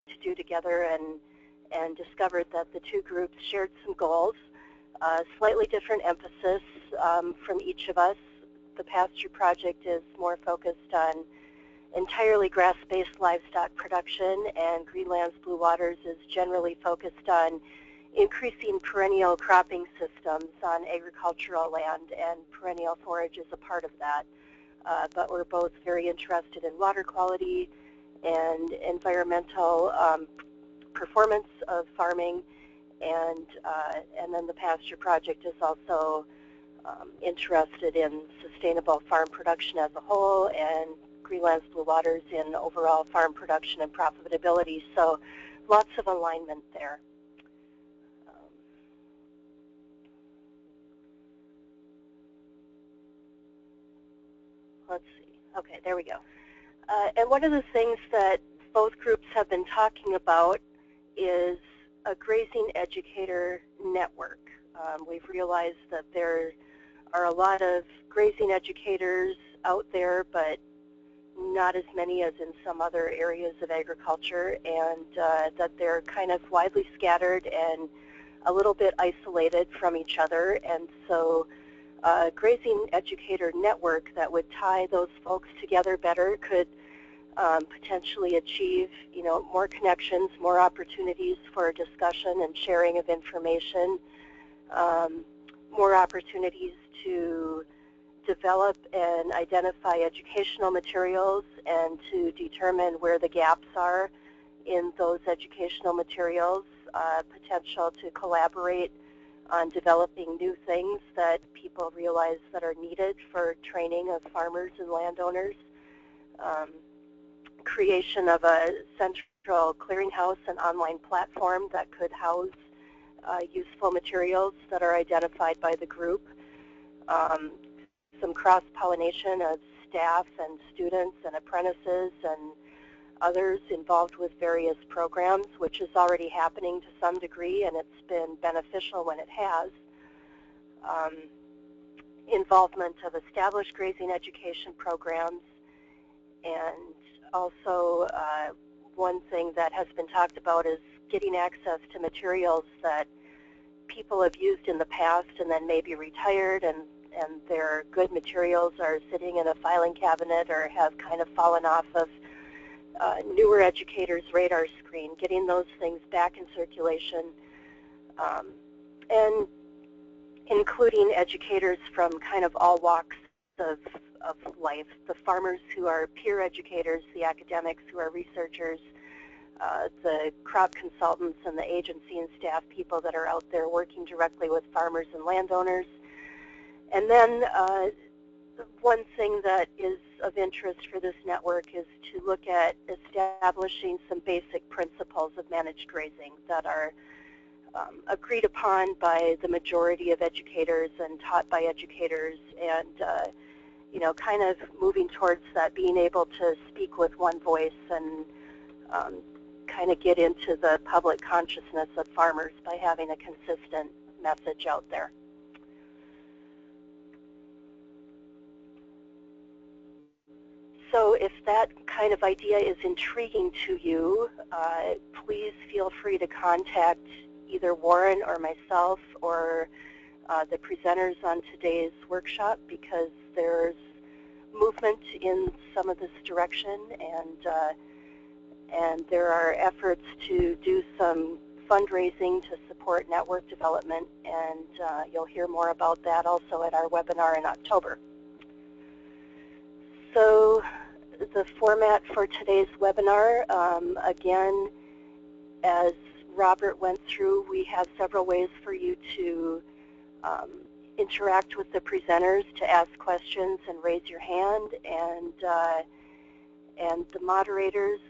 to do together and discovered that the two groups shared some goals, slightly different emphasis from each of us. The Pasture project is more focused on entirely grass-based livestock production, and Greenland's Blue Waters is generally focused on increasing perennial cropping systems on agricultural land, and perennial forage is a part of that. But we're both very interested in water quality and environmental performance of farming, and then the Pasture project is also interested in sustainable farm production as a whole, and Greenland's Blue Waters in overall farm production and profitability. So lots of alignment there. Let's see. Okay, there we go. And one of the things that both groups have been talking about is a grazing educator network. We've realized that there are a lot of grazing educators out there, but not as many as in some other areas of agriculture, and that they're kind of widely scattered and a little bit isolated from each other. And so a grazing educator network that would tie those folks together better could potentially achieve, more connections, more opportunities for discussion and sharing of information, more opportunities to develop and identify educational materials and to determine where the gaps are in those educational materials, potential to collaborate on developing new things that people realize that are needed for training of farmers and landowners, creation of a central clearinghouse and online platform that could house useful materials that are identified by the group, some cross-pollination of staff and students and apprentices and others involved with various programs, which is already happening to some degree, and it's been beneficial when it has. Involvement of established grazing education programs, and also one thing that has been talked about is getting access to materials that people have used in the past and then maybe retired, and their good materials are sitting in a filing cabinet or have kind of fallen off of newer educators' radar screen, getting those things back in circulation, and including educators from kind of all walks of life, the farmers who are peer educators, the academics who are researchers, the crop consultants and the agency and staff people that are out there working directly with farmers and landowners. And then one thing that is of interest for this network is to look at establishing some basic principles of managed grazing that are agreed upon by the majority of educators and taught by educators, and kind of moving towards that, being able to speak with one voice and kind of get into the public consciousness of farmers by having a consistent message out there. So if that kind of idea is intriguing to you, please feel free to contact either Warren or myself or the presenters on today's workshop, because there's movement in some of this direction, and there are efforts to do some fundraising to support network development, and you'll hear more about that also at our webinar in October. So the format for today's webinar, again, as Robert went through, we have several ways for you to interact with the presenters, to ask questions and raise your hand, and the moderators,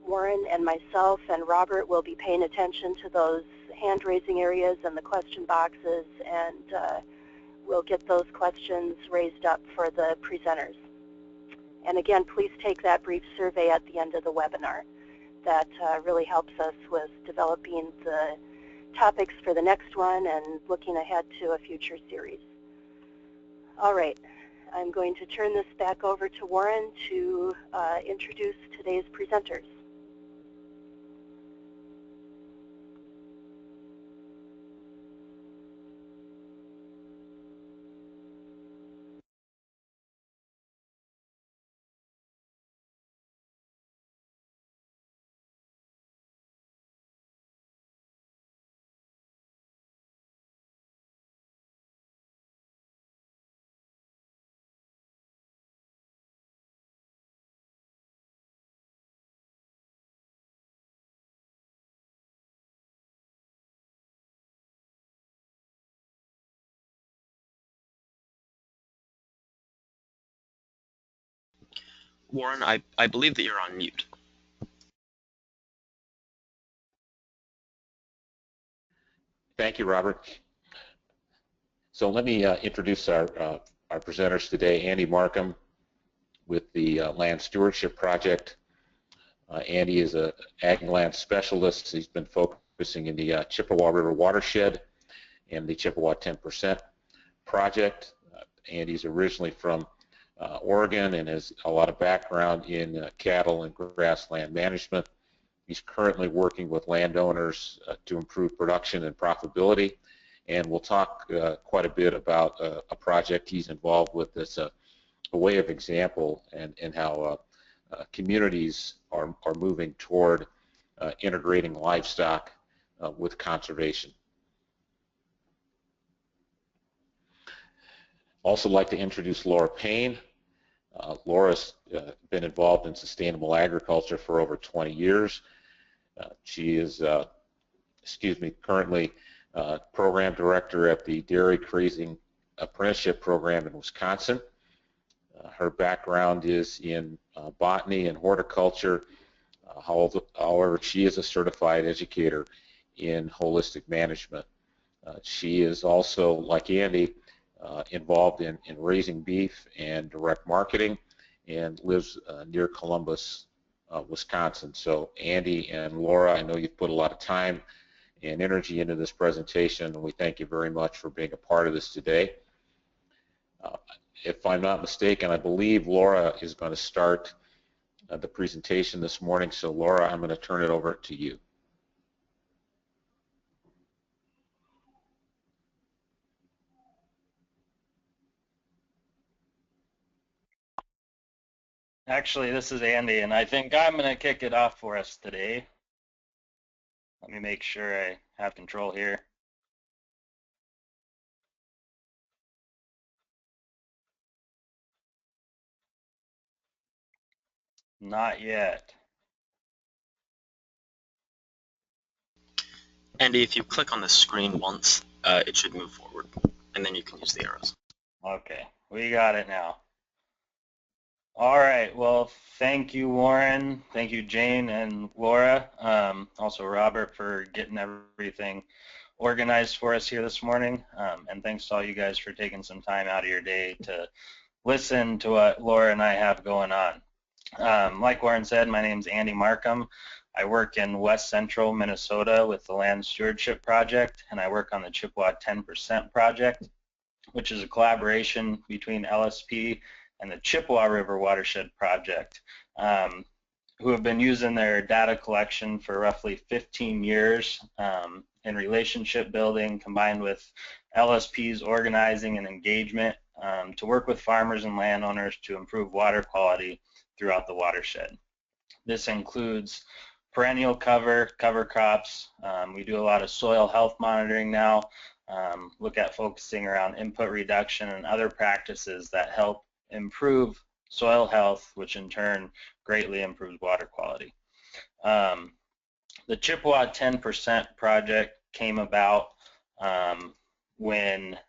Warren and myself and Robert, will be paying attention to those hand-raising areas and the question boxes, and we'll get those questions raised up for the presenters. And again, please take that brief survey at the end of the webinar. That really helps us with developing the topics for the next one and looking ahead to a future series. All right, I'm going to turn this back over to Warren to introduce today's presenters. Warren, I believe that you're on mute. Thank you, Robert. So let me introduce our presenters today. Andy Markham with the Land Stewardship Project. Andy is an ag land specialist. He's been focusing in the Chippewa River Watershed and the Chippewa 10% project. Andy's originally from Oregon and has a lot of background in cattle and grassland management. He's currently working with landowners to improve production and profitability, and we'll talk quite a bit about a project he's involved with that's a way of example and how communities are moving toward integrating livestock with conservation. Also like to introduce Laura Payne. Laura's been involved in sustainable agriculture for over 20 years. She is, currently program director at the Dairy Grazing Apprenticeship program in Wisconsin. Her background is in botany and horticulture. However, she is a certified educator in holistic management. She is also, like Andy, involved in raising beef and direct marketing, and lives near Columbus, Wisconsin. So Andy and Laura, I know you've put a lot of time and energy into this presentation, and we thank you very much for being a part of this today. If I'm not mistaken, I believe Laura is going to start the presentation this morning. So Laura, I'm going to turn it over to you. Actually, this is Andy, and I think I'm going to kick it off for us today. Let me make sure I have control here. Not yet. Andy, if you click on the screen once, it should move forward, and then you can use the arrows. Okay, we got it now. All right, well, thank you, Warren. Thank you, Jane and Laura. Also, Robert, for getting everything organized for us here this morning. And thanks to all you guys for taking some time out of your day to listen to what Laura and I have going on. Like Warren said, my name is Andy Markham. I work in West Central Minnesota with the Land Stewardship Project, and I work on the Chippewa 10% project, which is a collaboration between LSP and the Chippewa River Watershed Project, who have been using their data collection for roughly 15 years in relationship building, combined with LSP's organizing and engagement to work with farmers and landowners to improve water quality throughout the watershed. This includes perennial cover crops. We do a lot of soil health monitoring now, look at focusing around input reduction and other practices that help improve soil health, which in turn greatly improves water quality. The Chippewa 10% project came about when,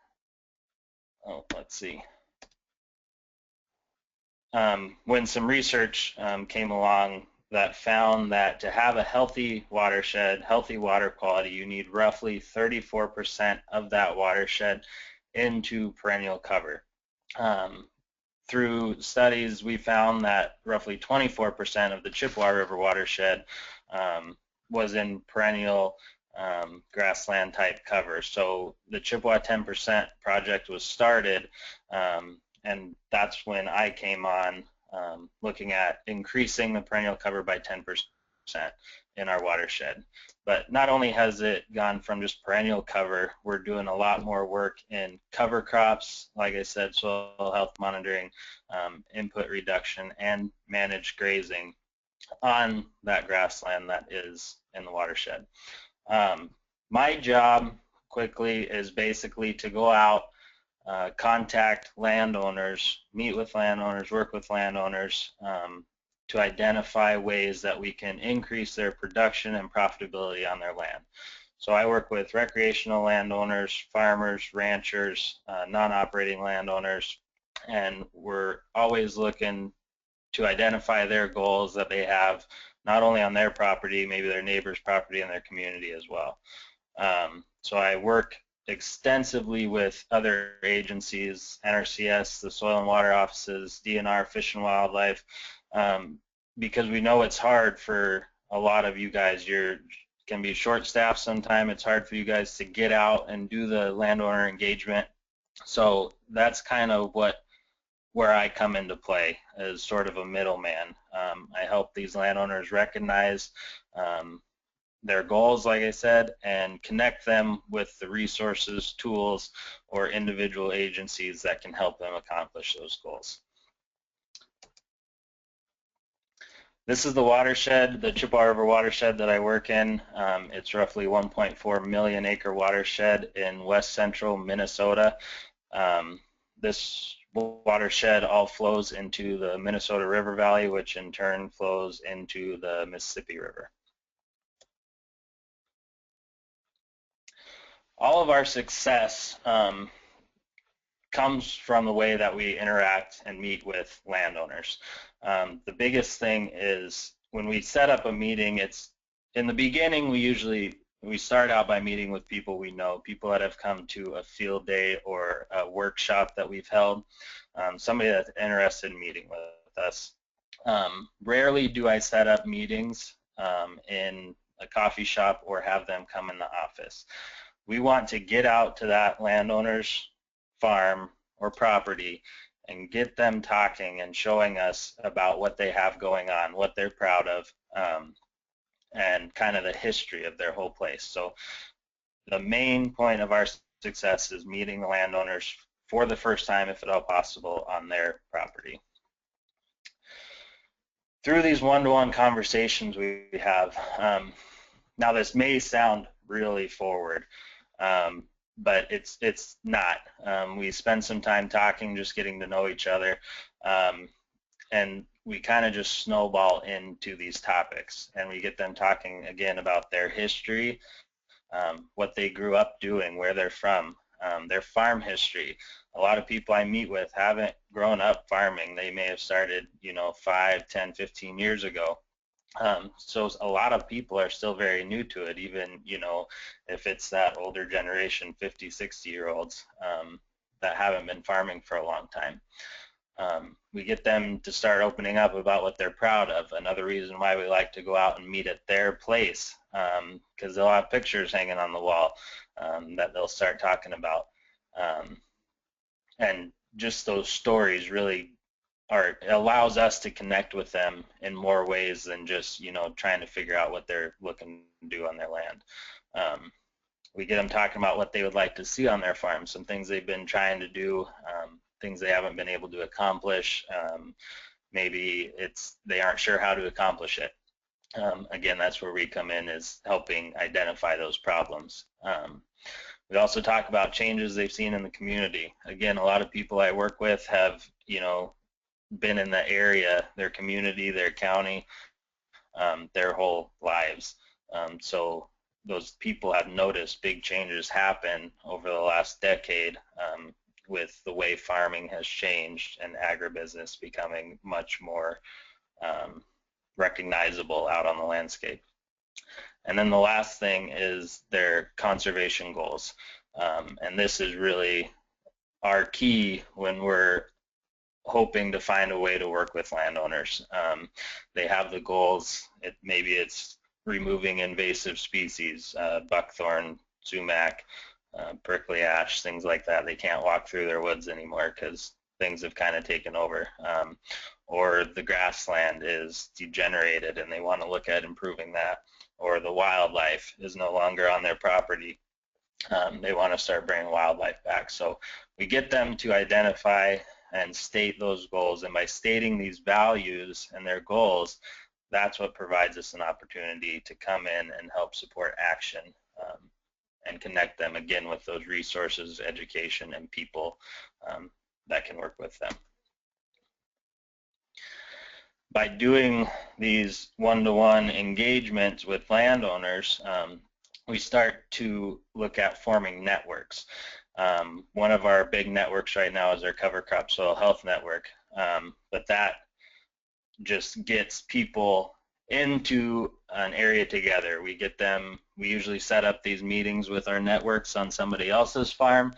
when some research came along that found that to have a healthy watershed, healthy water quality, you need roughly 34% of that watershed into perennial cover. Through studies, we found that roughly 24% of the Chippewa River watershed was in perennial grassland type cover. So the Chippewa 10% project was started, and that's when I came on looking at increasing the perennial cover by 10% in our watershed. But not only has it gone from just perennial cover, we're doing a lot more work in cover crops, like I said, soil health monitoring, input reduction, and managed grazing on that grassland that is in the watershed. My job, quickly, is basically to go out, contact landowners, meet with landowners, work with landowners to identify ways that we can increase their production and profitability on their land. So I work with recreational landowners, farmers, ranchers, non-operating landowners, and we're always looking to identify their goals that they have, not only on their property, maybe their neighbor's property and their community as well. So I work extensively with other agencies, NRCS, the Soil and Water Offices, DNR, Fish and Wildlife, because we know it's hard for a lot of you guys. Can be short-staffed sometimes. It's hard for you guys to get out and do the landowner engagement. So that's kind of where I come into play as sort of a middleman. I help these landowners recognize their goals, like I said, and connect them with the resources, tools, or individual agencies that can help them accomplish those goals. This is the watershed, the Chippewa River watershed that I work in. It's roughly 1.4 million acre watershed in west central Minnesota. This watershed all flows into the Minnesota River Valley, which in turn flows into the Mississippi River. All of our success comes from the way that we interact and meet with landowners. The biggest thing is when we set up a meeting, it's in the beginning we start out by meeting with people we know, people that have come to a field day or a workshop that we've held, somebody that's interested in meeting with us. Rarely do I set up meetings in a coffee shop or have them come in the office. We want to get out to that landowner's farm or property and get them talking and showing us about what they have going on, what they're proud of, and kind of the history of their whole place. So the main point of our success is meeting the landowners for the first time, if at all possible, on their property. Through these one-to-one conversations we have, now this may sound really forward, but it's not. We spend some time talking, just getting to know each other, and we kind of just snowball into these topics, and we get them talking again about their history, what they grew up doing, where they're from, their farm history. A lot of people I meet with haven't grown up farming. They may have started, 5, 10, 15 years ago. So a lot of people are still very new to it, even, if it's that older generation, 50, 60-year-olds that haven't been farming for a long time. We get them to start opening up about what they're proud of. Another reason why we like to go out and meet at their place, because they'll have pictures hanging on the wall that they'll start talking about. And just those stories really allows us to connect with them in more ways than just, trying to figure out what they're looking to do on their land. We get them talking about what they would like to see on their farm, some things they've been trying to do, things they haven't been able to accomplish. Maybe they aren't sure how to accomplish it. Again, that's where we come in, is helping identify those problems. We also talk about changes they've seen in the community. Again, a lot of people I work with have, been in the area, their community, their county, their whole lives. So those people have noticed big changes happen over the last decade with the way farming has changed and agribusiness becoming much more recognizable out on the landscape. And then the last thing is their conservation goals. And this is really our key when we're hoping to find a way to work with landowners. They have the goals. Maybe it's removing invasive species, buckthorn, sumac, prickly ash, things like that. They can't walk through their woods anymore because things have kind of taken over. Or the grassland is degenerated and they want to look at improving that. Or the wildlife is no longer on their property. They want to start bringing wildlife back. So we get them to identify and state those goals, and by stating these values and their goals, that's what provides us an opportunity to come in and help support action and connect them again with those resources, education, and people that can work with them. By doing these one-to-one engagements with landowners, we start to look at forming networks. One of our big networks right now is our cover crop soil health network, but that just gets people into an area together. We usually set up these meetings with our networks on somebody else's farm,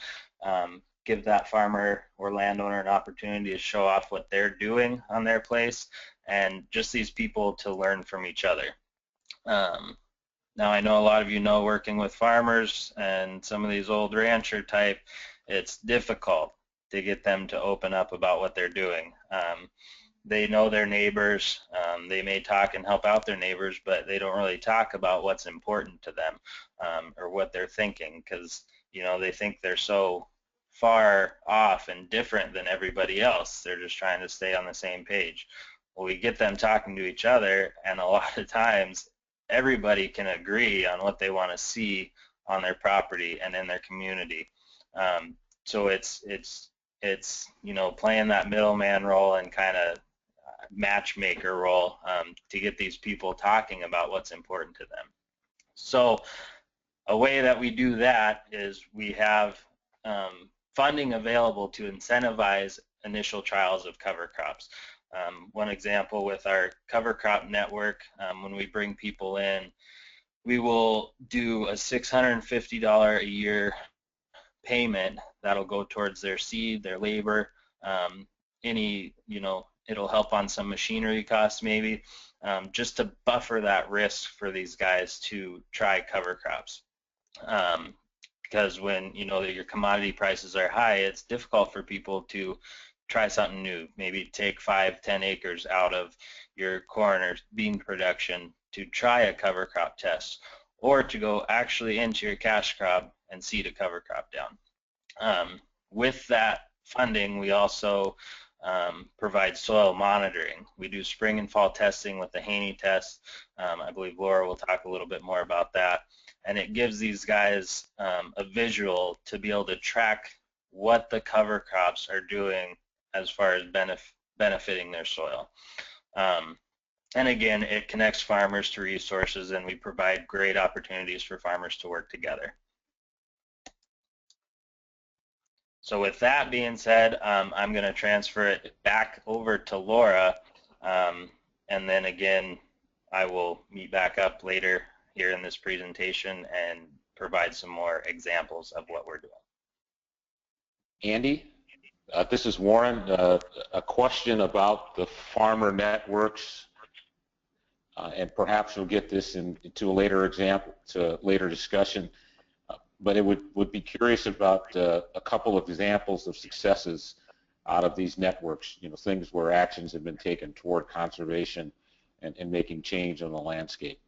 give that farmer or landowner an opportunity to show off what they're doing on their place, and just these people to learn from each other. Now I know a lot of you know, working with farmers and some of these old rancher type, it's difficult to get them to open up about what they're doing. They know their neighbors, they may talk and help out their neighbors, but they don't really talk about what's important to them, or what they're thinking, because they think they're so far off and different than everybody else. They're just trying to stay on the same page. Well, we get them talking to each other, and a lot of times everybody can agree on what they want to see on their property and in their community. So it's playing that middleman role and kind of matchmaker role, to get these people talking about what's important to them. So a way that we do that is we have funding available to incentivize initial trials of cover crops. One example with our cover crop network, when we bring people in, we will do a $650 a year payment that'll go towards their seed, their labor, it'll help on some machinery costs maybe, just to buffer that risk for these guys to try cover crops. Because when your commodity prices are high, it's difficult for people to try something new. Maybe take 5-10 acres out of your corn or bean production to try a cover crop test, or to go actually into your cash crop and seed a cover crop down. With that funding, we also provide soil monitoring. We do spring and fall testing with the Haney test. I believe Laura will talk a little bit more about that. And it gives these guys a visual to be able to track what the cover crops are doing as far as benefiting their soil. And again, it connects farmers to resources, and we provide great opportunities for farmers to work together. So with that being said, I'm going to transfer it back over to Laura, and then again, I will meet back up later here in this presentation and provide some more examples of what we're doing. Andy, this is Warren. A question about the farmer networks, and perhaps we'll get this into a later example, to later discussion. But it would be curious about a couple of examples of successes out of these networks, things where actions have been taken toward conservation and making change on the landscape.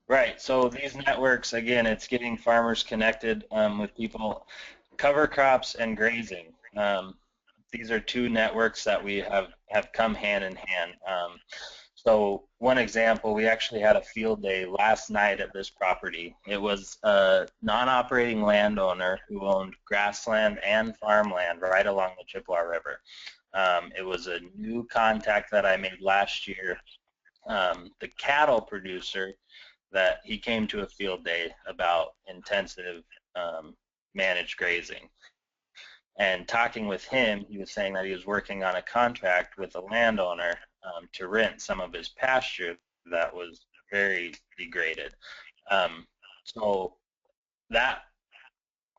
Right, so these networks, again, it's getting farmers connected with people. Cover crops and grazing. These are two networks that we have come hand in hand. So one example, we actually had a field day last night at this property. It was a non-operating landowner who owned grassland and farmland right along the Chippewa River. It was a new contact that I made last year. The cattle producer that he came to a field day about intensive managed grazing. And talking with him, he was saying that he was working on a contract with a landowner to rent some of his pasture that was very degraded. So that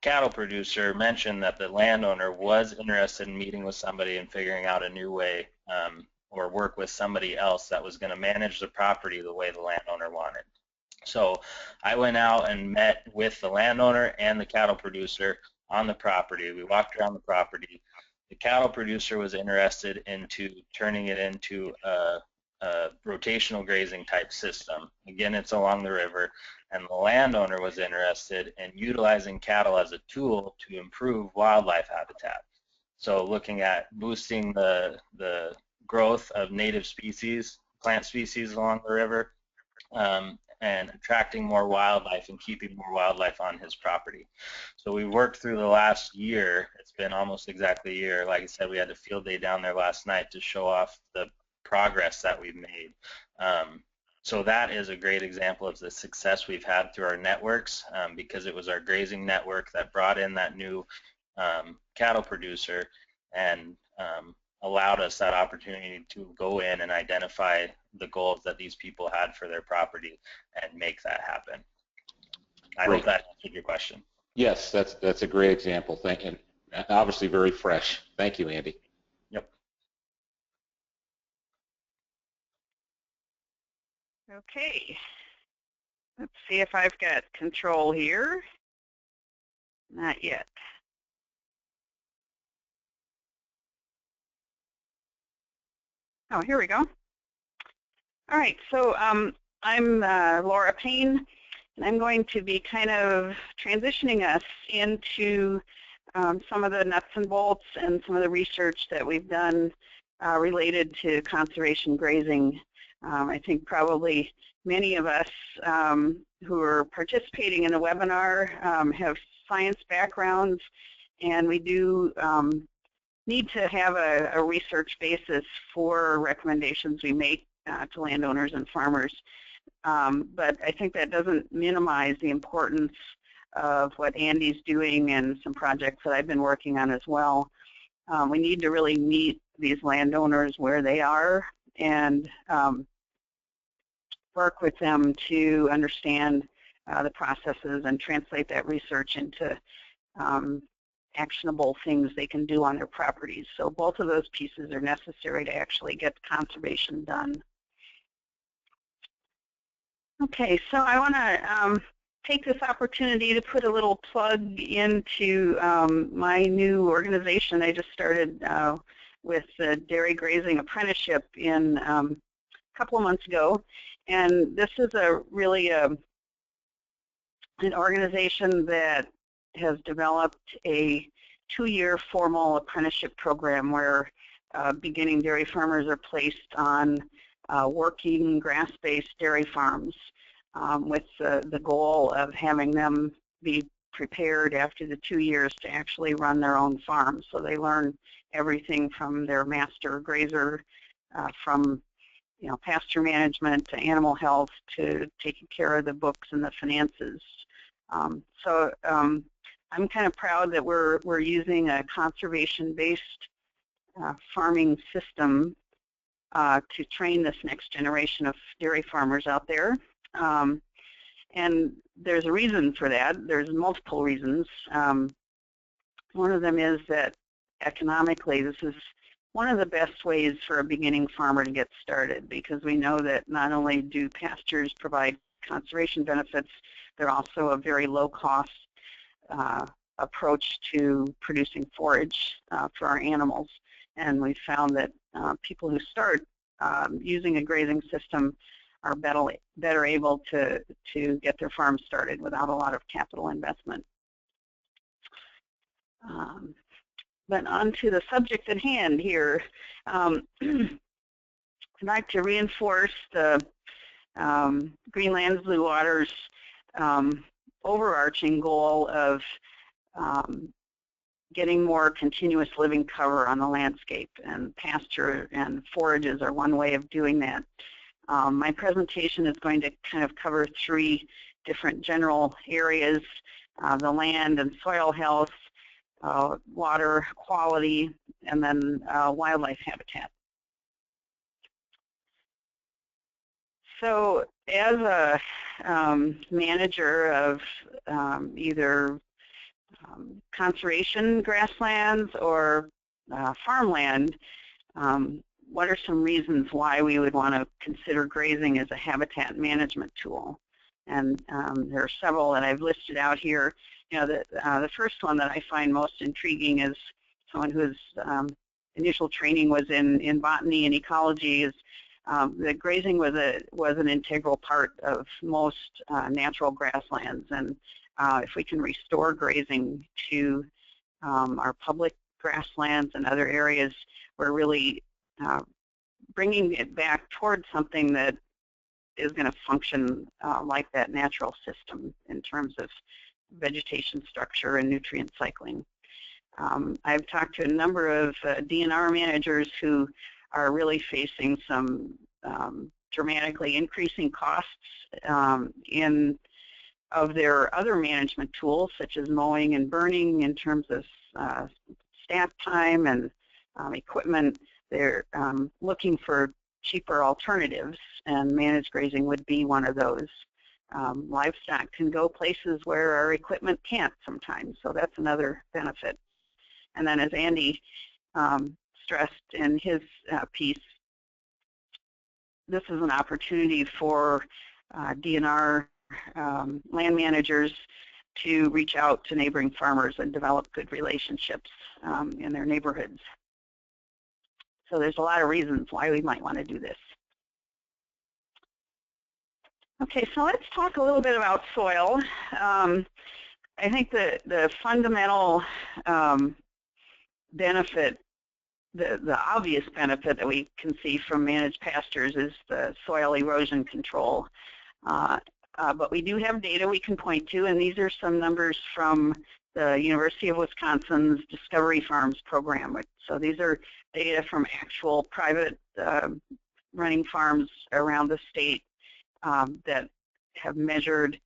cattle producer mentioned that the landowner was interested in meeting with somebody and figuring out a new way, or work with somebody else that was going to manage the property the way the landowner wanted. So I went out and met with the landowner and the cattle producer on the property. We walked around the property. The cattle producer was interested into turning it into a rotational grazing type system. Again, it's along the river, and the landowner was interested in utilizing cattle as a tool to improve wildlife habitat. So looking at boosting the growth of native species, plant species along the river, and attracting more wildlife and keeping more wildlife on his property. So we worked through the last year. It's been almost exactly a year. Like I said, we had a field day down there last night to show off the progress that we've made. So that is a great example of the success we've had through our networks, because it was our grazing network that brought in that new cattle producer and allowed us that opportunity to go in and identify the goals that these people had for their property and make that happen. I hope that answered your question. Yes, that's a great example. Thank you. Obviously very fresh. Thank you, Andy. Yep. Okay. Let's see if I've got control here. Not yet. Oh, here we go. All right, so I'm Laura Paine, and I'm going to be kind of transitioning us into some of the nuts and bolts and some of the research that we've done related to conservation grazing. I think probably many of us who are participating in the webinar have science backgrounds, and we do need to have a research basis for recommendations we make to landowners and farmers. But I think that doesn't minimize the importance of what Andy's doing and some projects that I've been working on as well. We need to really meet these landowners where they are and work with them to understand the processes and translate that research into actionable things they can do on their properties. So both of those pieces are necessary to actually get conservation done. Okay, so I want to take this opportunity to put a little plug into my new organization. I just started with the Dairy Grazing Apprenticeship in a couple of months ago, and this is really an organization that has developed a 2-year formal apprenticeship program where beginning dairy farmers are placed on working grass-based dairy farms with the goal of having them be prepared after the 2 years to actually run their own farm. So they learn everything from their master grazer, from pasture management to animal health to taking care of the books and the finances. So I'm kind of proud that we're using a conservation-based farming system to train this next generation of dairy farmers out there. And there's a reason for that. There's multiple reasons. One of them is that economically, this is one of the best ways for a beginning farmer to get started, because we know that not only do pastures provide conservation benefits, they're also a very low-cost approach to producing forage for our animals. And we found that people who start using a grazing system are better able to get their farm started without a lot of capital investment. But on to the subject at hand here. I'd like to reinforce the Greenland's Blue Waters overarching goal of getting more continuous living cover on the landscape, and pasture and forages are one way of doing that. My presentation is going to kind of cover 3 different general areas: the land and soil health, water quality, and then wildlife habitat. So as a manager of either conservation grasslands or farmland, what are some reasons why we would want to consider grazing as a habitat management tool? And there are several that I've listed out here. The first one that I find most intriguing is someone whose initial training was in botany and ecology, is that grazing was an integral part of most natural grasslands. And if we can restore grazing to our public grasslands and other areas, we're really bringing it back towards something that is going to function like that natural system in terms of vegetation structure and nutrient cycling. I've talked to a number of DNR managers who are really facing some dramatically increasing costs of their other management tools, such as mowing and burning, in terms of staff time and equipment. they're looking for cheaper alternatives, and managed grazing would be one of those. Livestock can go places where our equipment can't sometimes, so that's another benefit. And then as Andy stressed in his piece, this is an opportunity for DNR land managers to reach out to neighboring farmers and develop good relationships in their neighborhoods. So there's a lot of reasons why we might want to do this. Okay, so let's talk a little bit about soil. I think the fundamental benefit, the obvious benefit that we can see from managed pastures is the soil erosion control. But we do have data we can point to, and these are some numbers from the University of Wisconsin's Discovery Farms program. So these are data from actual private running farms around the state that have measured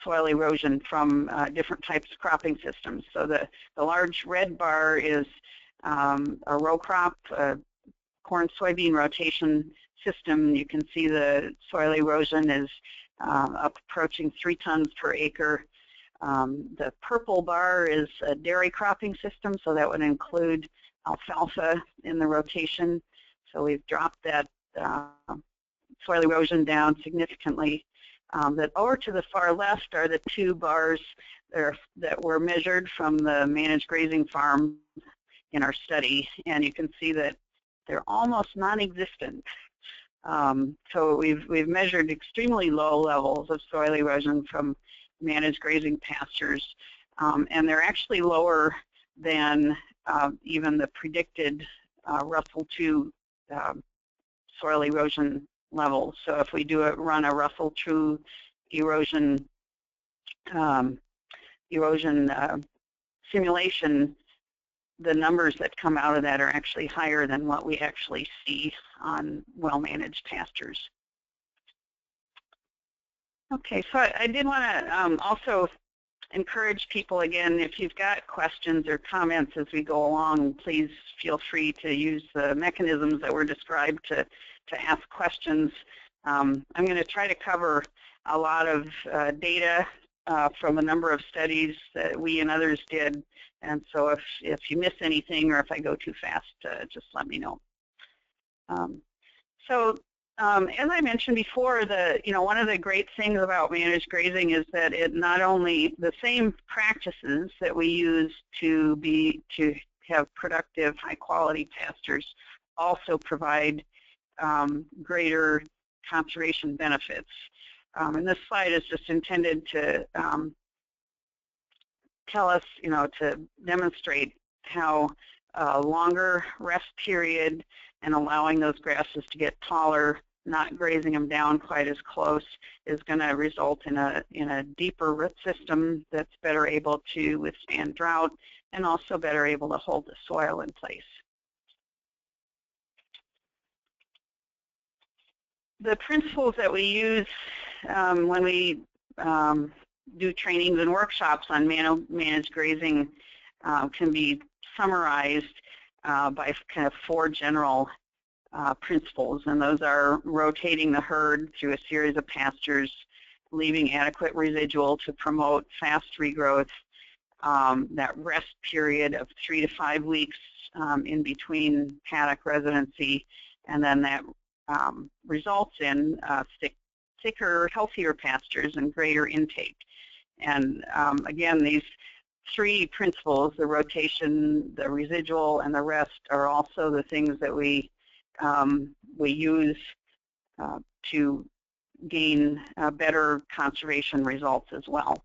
soil erosion from different types of cropping systems. So the large red bar is a row crop, corn soybean rotation system. You can see the soil erosion is up approaching 3 tons per acre. The purple bar is a dairy cropping system, so that would include alfalfa in the rotation. So we've dropped that soil erosion down significantly. That over to the far left are the 2 bars that were measured from the managed grazing farm in our study, and you can see that they're almost non-existent. So we've measured extremely low levels of soil erosion from managed grazing pastures, and they're actually lower than even the predicted Russell II soil erosion levels. So if we run a Russell II erosion simulation, the numbers that come out of that are actually higher than what we actually see on well-managed pastures. Okay, so I did want to also encourage people, again, if you've got questions or comments as we go along, please feel free to use the mechanisms that were described to ask questions. I'm going to try to cover a lot of data from a number of studies that we and others did, and so if you miss anything or if I go too fast, just let me know. As I mentioned before, one of the great things about managed grazing is that it not only the same practices that we use to have productive, high-quality pastures also provide greater conservation benefits. And this slide is just intended to tell us, to demonstrate how a longer rest period and allowing those grasses to get taller, not grazing them down quite as close, is going to result in a deeper root system that's better able to withstand drought and also better able to hold the soil in place. The principles that we use when we do trainings and workshops on managed grazing can be summarized by kind of 4 general principles, and those are rotating the herd through a series of pastures, leaving adequate residual to promote fast regrowth, that rest period of 3 to 5 weeks in between paddock residency, and then that results in thicker, healthier pastures and greater intake. And again, these 3 principles, the rotation, the residual, and the rest, are also the things that we use to gain better conservation results as well.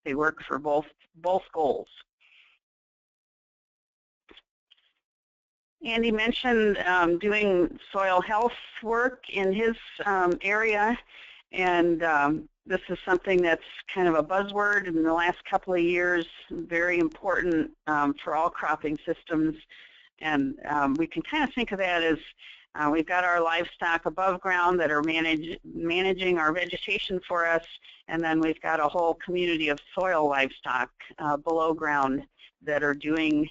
They work for both goals. Andy mentioned doing soil health work in his area, and this is something that's kind of a buzzword in the last couple of years, very important for all cropping systems. And we can kind of think of that as we've got our livestock above ground that are managing our vegetation for us, and then we've got a whole community of soil livestock below ground that are doing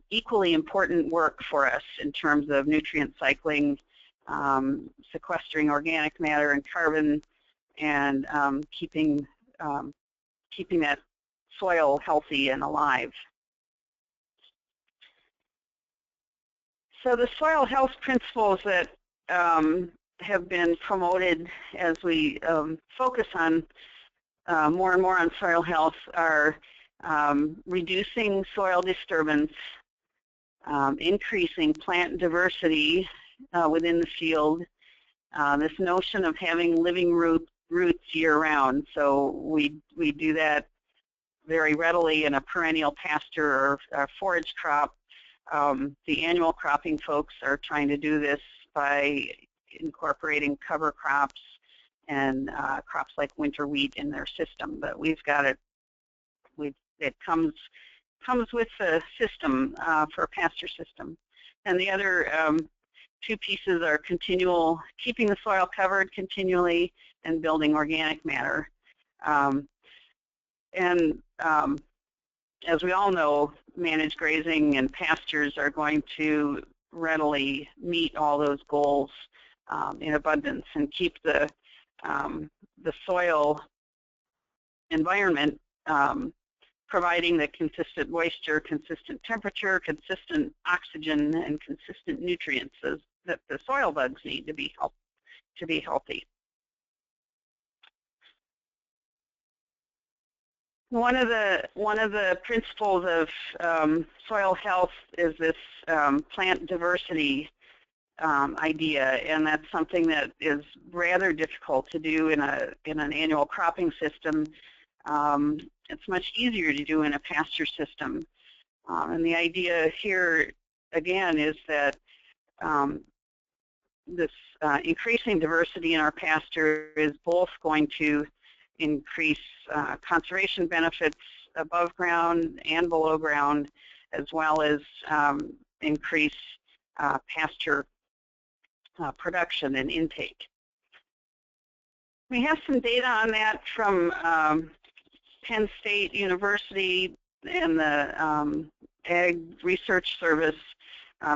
equally important work for us in terms of nutrient cycling, sequestering organic matter and carbon, and keeping that soil healthy and alive. So the soil health principles that have been promoted as we focus on more and more on soil health are reducing soil disturbance, increasing plant diversity within the field, this notion of having living roots year-round. So we do that very readily in a perennial pasture or forage crop. The annual cropping folks are trying to do this by incorporating cover crops and crops like winter wheat in their system. But we've got it. It comes with the system for a pasture system. And the other two pieces are keeping the soil covered continually and building organic matter. As we all know, managed grazing and pastures are going to readily meet all those goals in abundance and keep the soil environment providing the consistent moisture, consistent temperature, consistent oxygen, and consistent nutrients that the soil bugs need to be healthy. One of the principles of soil health is this plant diversity idea, and that's something that is rather difficult to do in an annual cropping system. It's much easier to do in a pasture system. And the idea here, again, is that this increasing diversity in our pasture is both going to increase conservation benefits above ground and below ground, as well as increase pasture production and intake. We have some data on that from Penn State University and the Ag Research Service.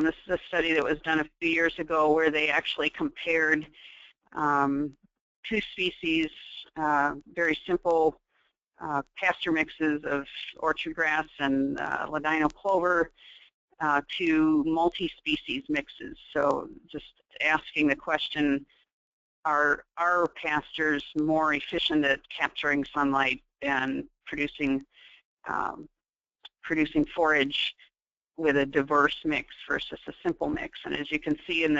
This is a study that was done a few years ago where they actually compared two species, very simple pasture mixes of orchard grass and ladino clover to multi-species mixes. So just asking the question, are our pastures more efficient at capturing sunlight and producing forage with a diverse mix versus a simple mix? And as you can see in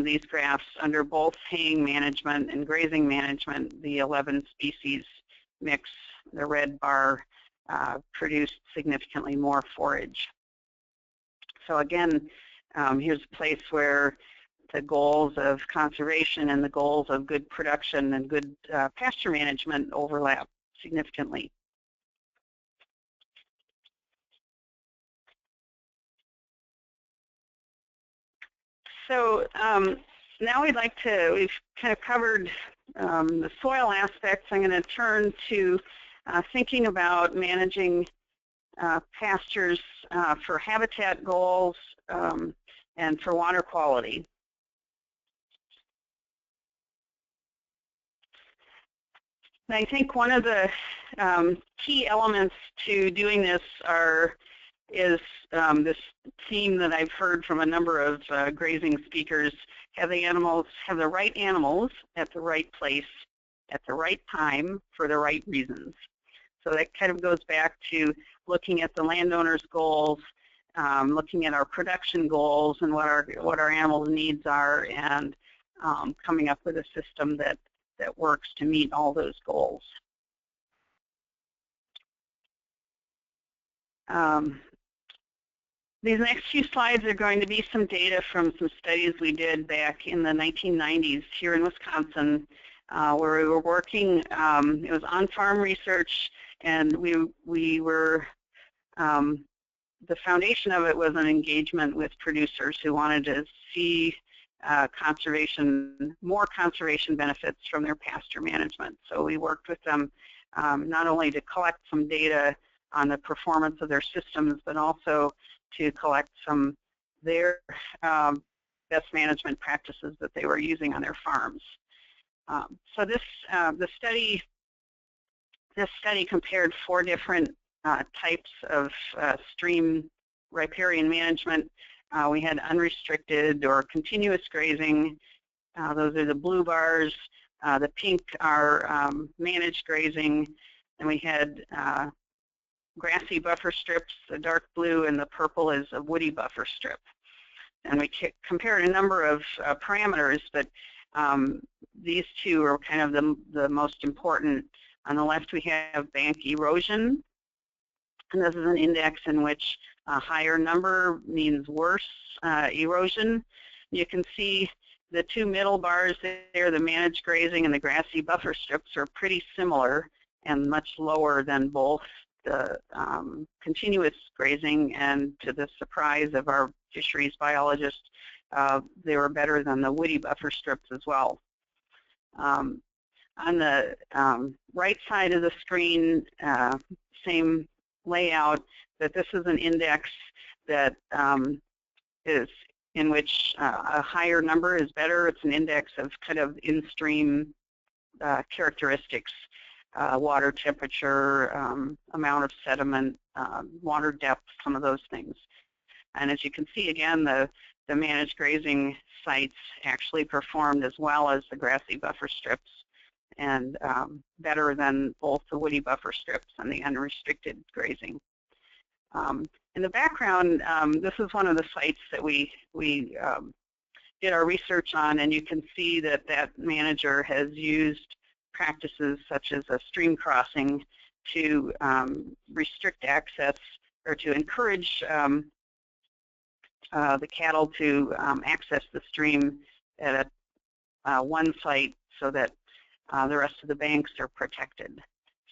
these graphs, under both haying management and grazing management, the 11 species mix, the red bar, produced significantly more forage. So again, here's a place where the goals of conservation and the goals of good production and good pasture management overlap significantly. So now we've kind of covered the soil aspects. I'm going to turn to thinking about managing pastures for habitat goals and for water quality. And I think one of the key elements to doing this is this theme that I've heard from a number of grazing speakers: have the right animals at the right place at the right time for the right reasons. So that kind of goes back to looking at the landowner's goals, looking at our production goals and what our animals' needs are, and coming up with a system that works to meet all those goals. These next few slides are going to be some data from some studies we did back in the 1990s here in Wisconsin, where we were working. It was on-farm research, and we were the foundation of it was an engagement with producers who wanted to see more conservation benefits from their pasture management. So we worked with them not only to collect some data on the performance of their systems, but also to collect some their best management practices that they were using on their farms. So this study compared 4 different types of stream riparian management. We had unrestricted or continuous grazing. Those are the blue bars. The pink are managed grazing. And we had grassy buffer strips, the dark blue, and the purple is a woody buffer strip. And we compared a number of parameters, but these 2 are kind of the most important. On the left, we have bank erosion. And this is an index in which a higher number means worse erosion. You can see the 2 middle bars there, the managed grazing and the grassy buffer strips, are pretty similar and much lower than both the continuous grazing, and to the surprise of our fisheries biologist, they were better than the woody buffer strips as well. On the right side of the screen, same layout, that this is an index that is in which a higher number is better. It's an index of kind of in-stream characteristics, water temperature, amount of sediment, water depth, some of those things. And as you can see, again, the managed grazing sites actually performed as well as the grassy buffer strips, and better than both the woody buffer strips and the unrestricted grazing. In the background, this is one of the sites that we did our research on, and you can see that that manager has used practices such as a stream crossing to restrict access, or to encourage the cattle to access the stream at one site so that the rest of the banks are protected.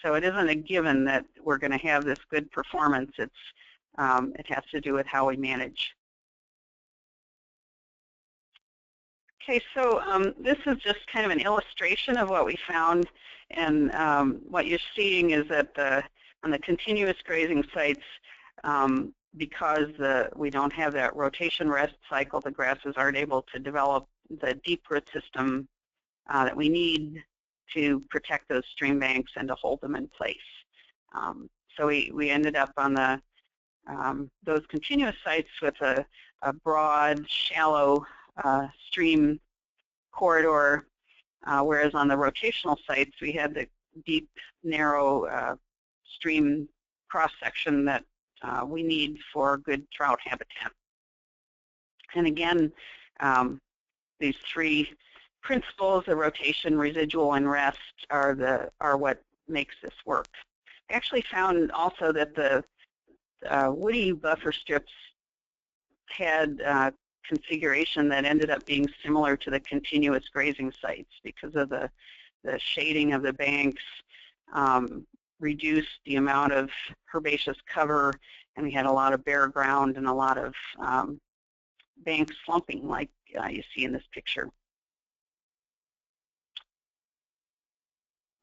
So it isn't a given that we're going to have this good performance. It has to do with how we manage. Okay, so this is just kind of an illustration of what we found, and what you're seeing is that on the continuous grazing sites, because we don't have that rotation rest cycle, the grasses aren't able to develop the deep root system that we need to protect those stream banks and to hold them in place. So we ended up on those continuous sites with a broad, shallow stream corridor, whereas on the rotational sites we had the deep, narrow stream cross-section that we need for good trout habitat. And again, these 3 principles, the rotation, residual, and rest, are what makes this work. I actually found also that the woody buffer strips had configuration that ended up being similar to the continuous grazing sites because of the shading of the banks, reduced the amount of herbaceous cover, and we had a lot of bare ground and a lot of bank slumping like you see in this picture.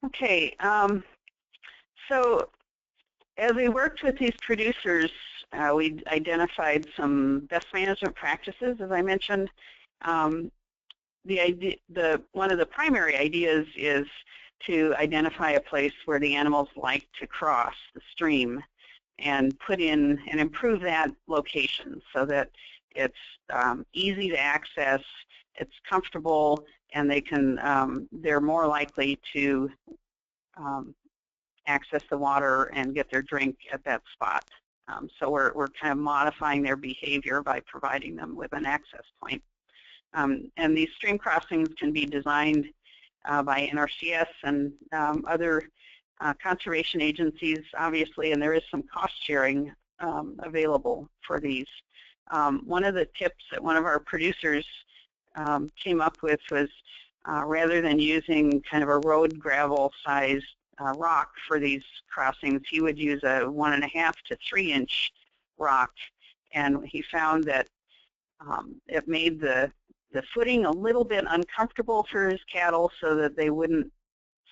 Okay, so as we worked with these producers, we identified some best management practices, as I mentioned. One of the primary ideas is to identify a place where the animals like to cross the stream and put in and improve that location so that it's easy to access, it's comfortable, and they're more likely to access the water and get their drink at that spot. So we're kind of modifying their behavior by providing them with an access point. And these stream crossings can be designed by NRCS and other conservation agencies, obviously, and there is some cost sharing available for these. One of the tips that one of our producers came up with was rather than using kind of a road gravel sized rock for these crossings, he would use a 1.5 to 3 inch rock, and he found that it made the footing a little bit uncomfortable for his cattle so that they wouldn't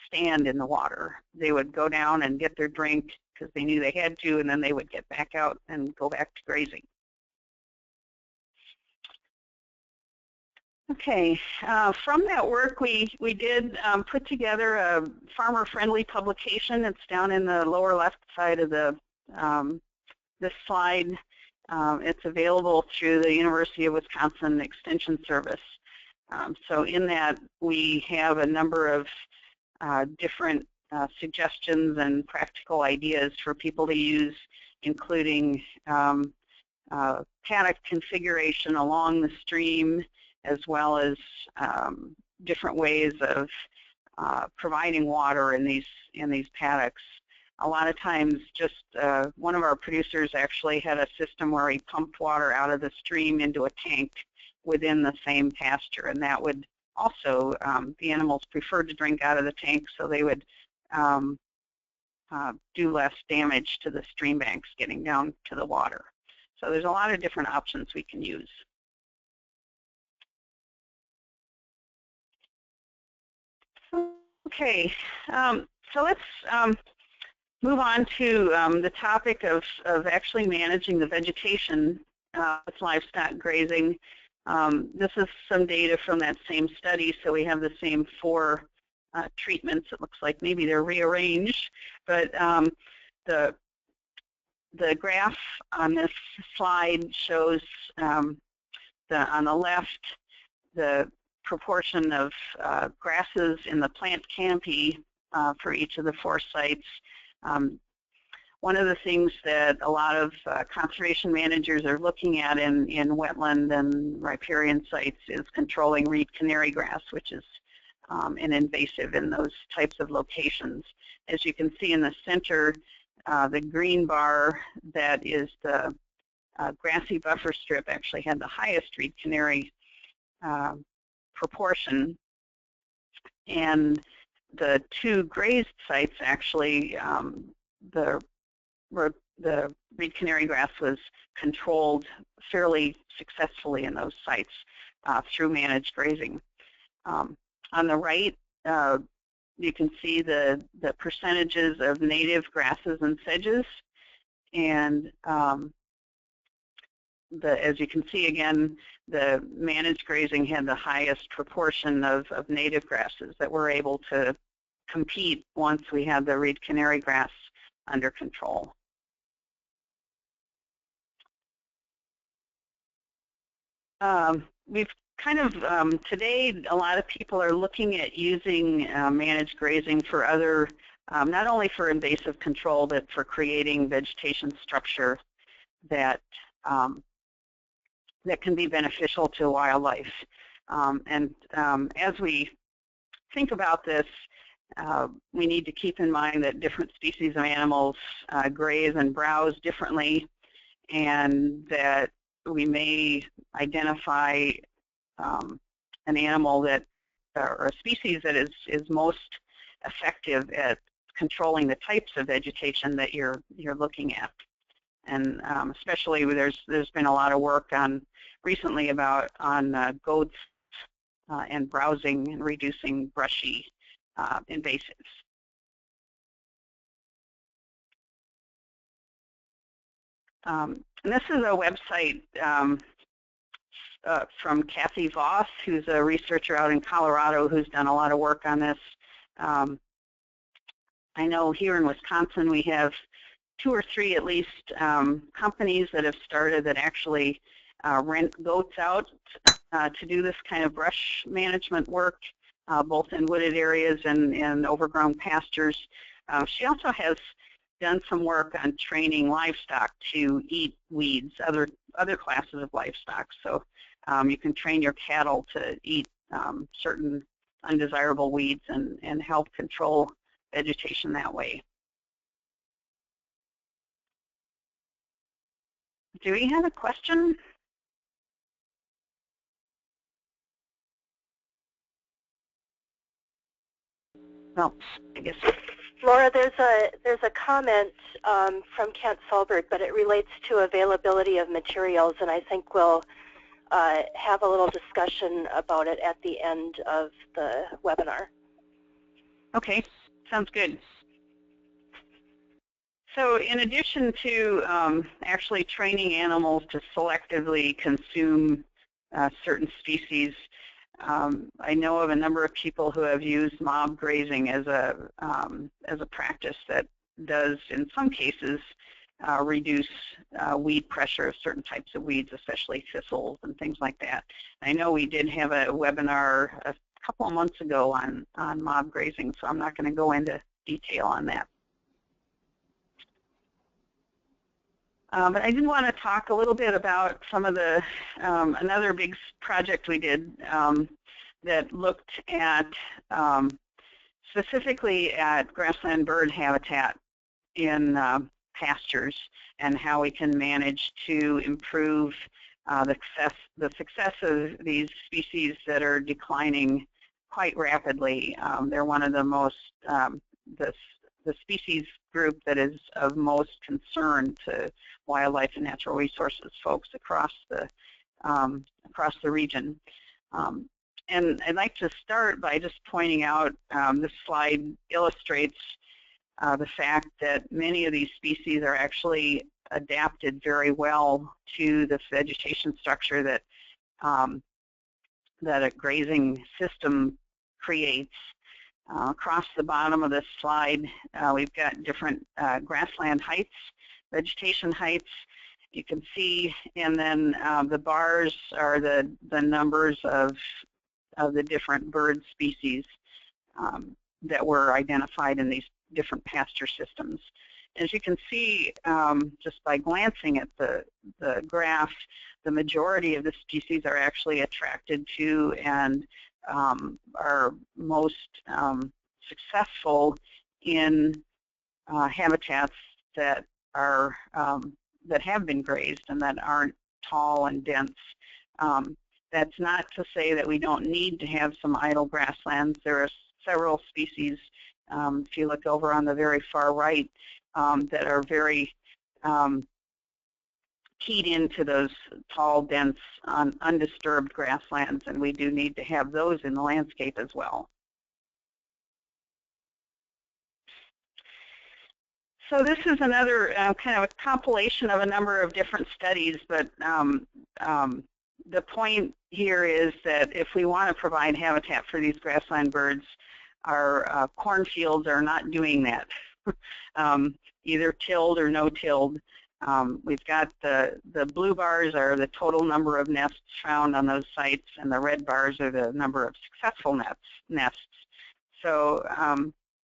stand in the water. They would go down and get their drink because they knew they had to, and then they would get back out and go back to grazing. Okay, from that work we did put together a farmer-friendly publication. It's down in the lower left side of the this slide. It's available through the University of Wisconsin Extension Service. So in that we have a number of different suggestions and practical ideas for people to use, including paddock configuration along the stream, as well as different ways of providing water in these paddocks. A lot of times, just one of our producers actually had a system where he pumped water out of the stream into a tank within the same pasture, and that would also, the animals preferred to drink out of the tank, so they would do less damage to the stream banks getting down to the water. So there's a lot of different options we can use. Okay, so let's move on to the topic of actually managing the vegetation with livestock grazing. This is some data from that same study, so we have the same 4 treatments. It looks like maybe they're rearranged, but the graph on this slide shows on the left the proportion of grasses in the plant canopy for each of the 4 sites. One of the things that a lot of conservation managers are looking at in wetland and riparian sites is controlling reed canarygrass, which is an invasive in those types of locations. As you can see in the center, the green bar that is the grassy buffer strip actually had the highest reed canary proportion, and the 2 grazed sites actually, the reed canarygrass was controlled fairly successfully in those sites through managed grazing. On the right, you can see the percentages of native grasses and sedges, and as you can see again, the managed grazing had the highest proportion of native grasses that were able to compete once we had the reed canarygrass under control. We've kind of, today, a lot of people are looking at using managed grazing for other, not only for invasive control, but for creating vegetation structure that that can be beneficial to wildlife. As we think about this, we need to keep in mind that different species of animals graze and browse differently, and that we may identify an animal that, or a species that is most effective at controlling the types of vegetation that you're looking at. And especially there's been a lot of work recently on goats and browsing and reducing brushy invasives. And this is a website from Kathy Voss, who's a researcher out in Colorado who's done a lot of work on this. I know here in Wisconsin we have 2 or 3 at least companies that have started that actually rent goats out to do this kind of brush management work, both in wooded areas and overgrown pastures. She also has done some work on training livestock to eat weeds, other classes of livestock. So you can train your cattle to eat certain undesirable weeds and help control vegetation that way. Do we have a question? Well, I guess. Laura, there's a comment from Kent Solberg, but it relates to availability of materials, and I think we'll have a little discussion about it at the end of the webinar. Okay, sounds good. So in addition to actually training animals to selectively consume certain species, I know of a number of people who have used mob grazing as a practice that does, in some cases, reduce weed pressure of certain types of weeds, especially thistles and things like that. I know we did have a webinar a couple of months ago on mob grazing, so I'm not going to go into detail on that. But I did want to talk a little bit about some of the, another big project we did that looked at specifically at grassland bird habitat in pastures and how we can manage to improve the success of these species that are declining quite rapidly. They're one of the most, the species group that is of most concern to wildlife and natural resources folks across the region. And I'd like to start by just pointing out this slide illustrates the fact that many of these species are actually adapted very well to the vegetation structure that that a grazing system creates. Across the bottom of this slide, we've got different grassland heights, vegetation heights. You can see, and then the bars are the numbers of the different bird species that were identified in these different pasture systems. As you can see, just by glancing at the graph, the majority of the species are actually attracted to and are most successful in habitats that are that have been grazed and that aren't tall and dense. That's not to say that we don't need to have some idle grasslands. There are several species, if you look over on the very far right, that are very keyed into those tall, dense, undisturbed grasslands, and we do need to have those in the landscape as well. So this is another kind of a compilation of a number of different studies, but the point here is that if we want to provide habitat for these grassland birds, our cornfields are not doing that, either tilled or no tilled. We've got the blue bars are the total number of nests found on those sites, and the red bars are the number of successful nests. So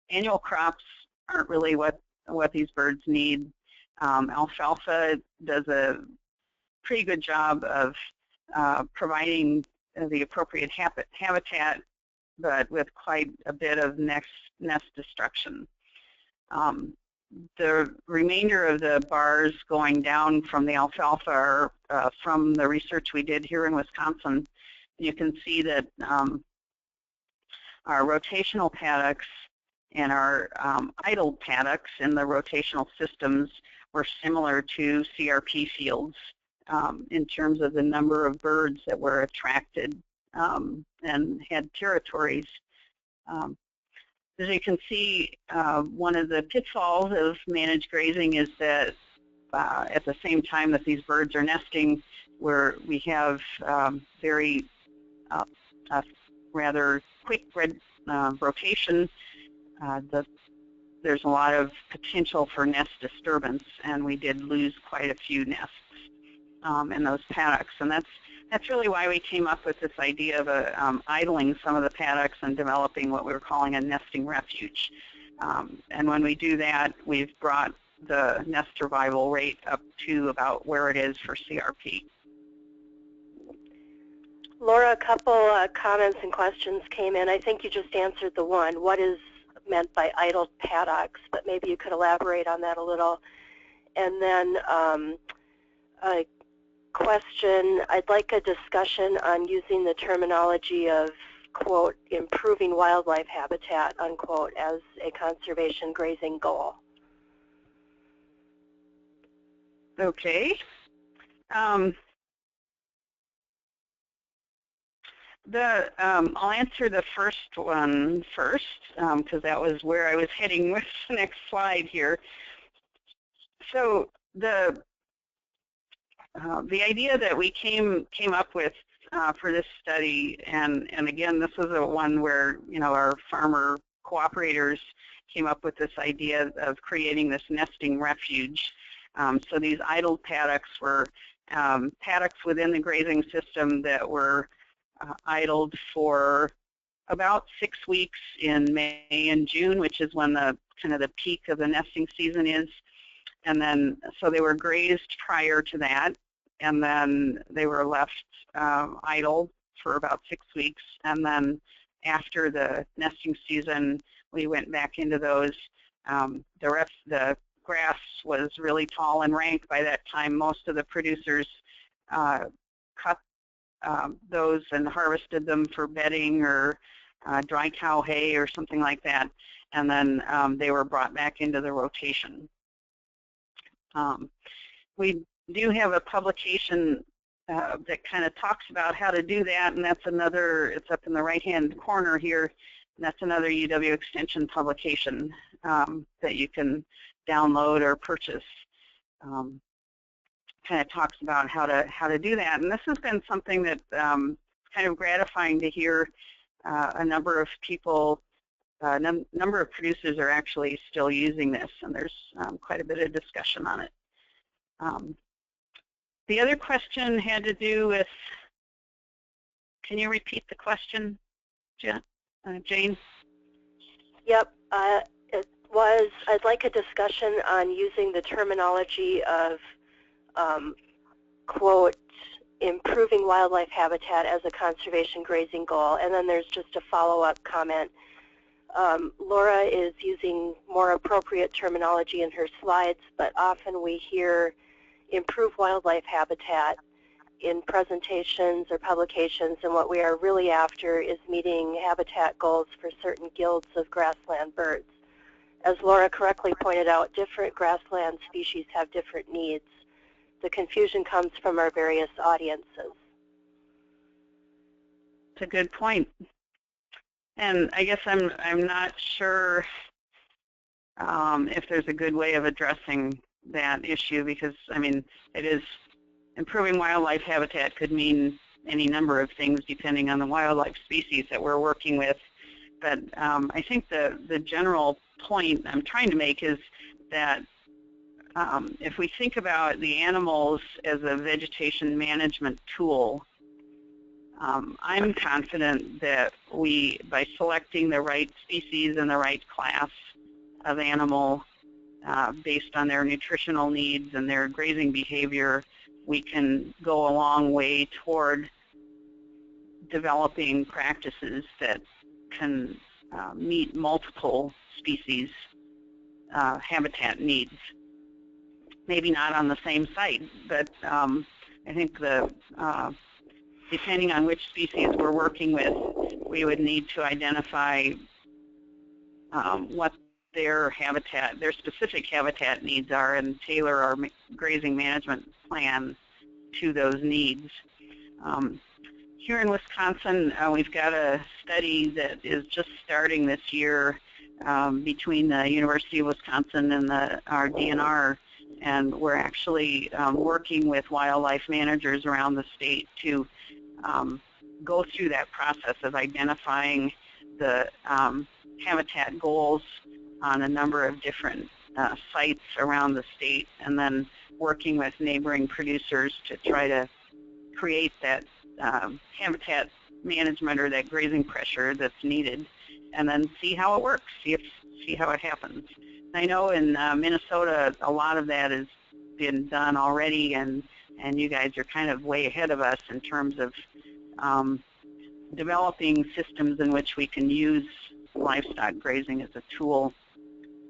annual crops aren't really what these birds need. Alfalfa does a pretty good job of providing the appropriate habitat, but with quite a bit of nest destruction. The remainder of the bars going down from the alfalfa are from the research we did here in Wisconsin. You can see that our rotational paddocks and our idle paddocks in the rotational systems were similar to CRP fields in terms of the number of birds that were attracted and had territories. As you can see, one of the pitfalls of managed grazing is that at the same time that these birds are nesting, we have very rather quick rotation. There's a lot of potential for nest disturbance, and we did lose quite a few nests in those paddocks, and that's really why we came up with this idea of idling some of the paddocks and developing what we were calling a nesting refuge. And when we do that, we've brought the nest survival rate up to about where it is for CRP. Laura, a couple comments and questions came in. I think you just answered the one. What is meant by idle paddocks? But maybe you could elaborate on that a little. And then a question, I'd like a discussion on using the terminology of, quote, improving wildlife habitat, unquote, as a conservation grazing goal. Okay. I'll answer the first one first, because that was where I was heading with the next slide here. So the idea that we came up with for this study, and again, this was a one where our farmer cooperators came up with this idea of creating this nesting refuge. So these idle paddocks were paddocks within the grazing system that were idled for about 6 weeks in May and June, which is when the kind of the peak of the nesting season is. And then, so they were grazed prior to that, and then they were left idle for about 6 weeks. And then after the nesting season, we went back into those. The grass was really tall and rank by that time. Most of the producers cut those and harvested them for bedding or dry cow hay or something like that. And then they were brought back into the rotation. We do have a publication that kind of talks about how to do that, and that's another, it's up in the right-hand corner here, and that's another UW Extension publication that you can download or purchase. Kind of talks about how to do that, and this has been something that kind of gratifying to hear. A number of people, number of producers are actually still using this, and there's quite a bit of discussion on it. The other question had to do with, can you repeat the question, Jane? Yep, it was, I'd like a discussion on using the terminology of, quote, improving wildlife habitat as a conservation grazing goal, and then there's just a follow-up comment. Laura is using more appropriate terminology in her slides, but often we hear improve wildlife habitat in presentations or publications, and what we are really after is meeting habitat goals for certain guilds of grassland birds. As Laura correctly pointed out, different grassland species have different needs. The confusion comes from our various audiences. It's a good point. And I guess I'm not sure if there's a good way of addressing that issue, because I mean, it is improving wildlife habitat could mean any number of things depending on the wildlife species that we're working with. But I think the general point I'm trying to make is that if we think about the animals as a vegetation management tool, I'm confident that we, by selecting the right species and the right class of animal based on their nutritional needs and their grazing behavior, we can go a long way toward developing practices that can meet multiple species habitat needs. Maybe not on the same site, but I think depending on which species we're working with, we would need to identify what their specific habitat needs are, and tailor our grazing management plan to those needs. Here in Wisconsin, we've got a study that is just starting this year between the University of Wisconsin and our DNR, and we're actually working with wildlife managers around the state to go through that process of identifying the habitat goals on a number of different sites around the state, and then working with neighboring producers to try to create that habitat management or that grazing pressure that's needed, and then see how it works, see how it happens. I know in Minnesota a lot of that has been done already, and you guys are kind of way ahead of us in terms of developing systems in which we can use livestock grazing as a tool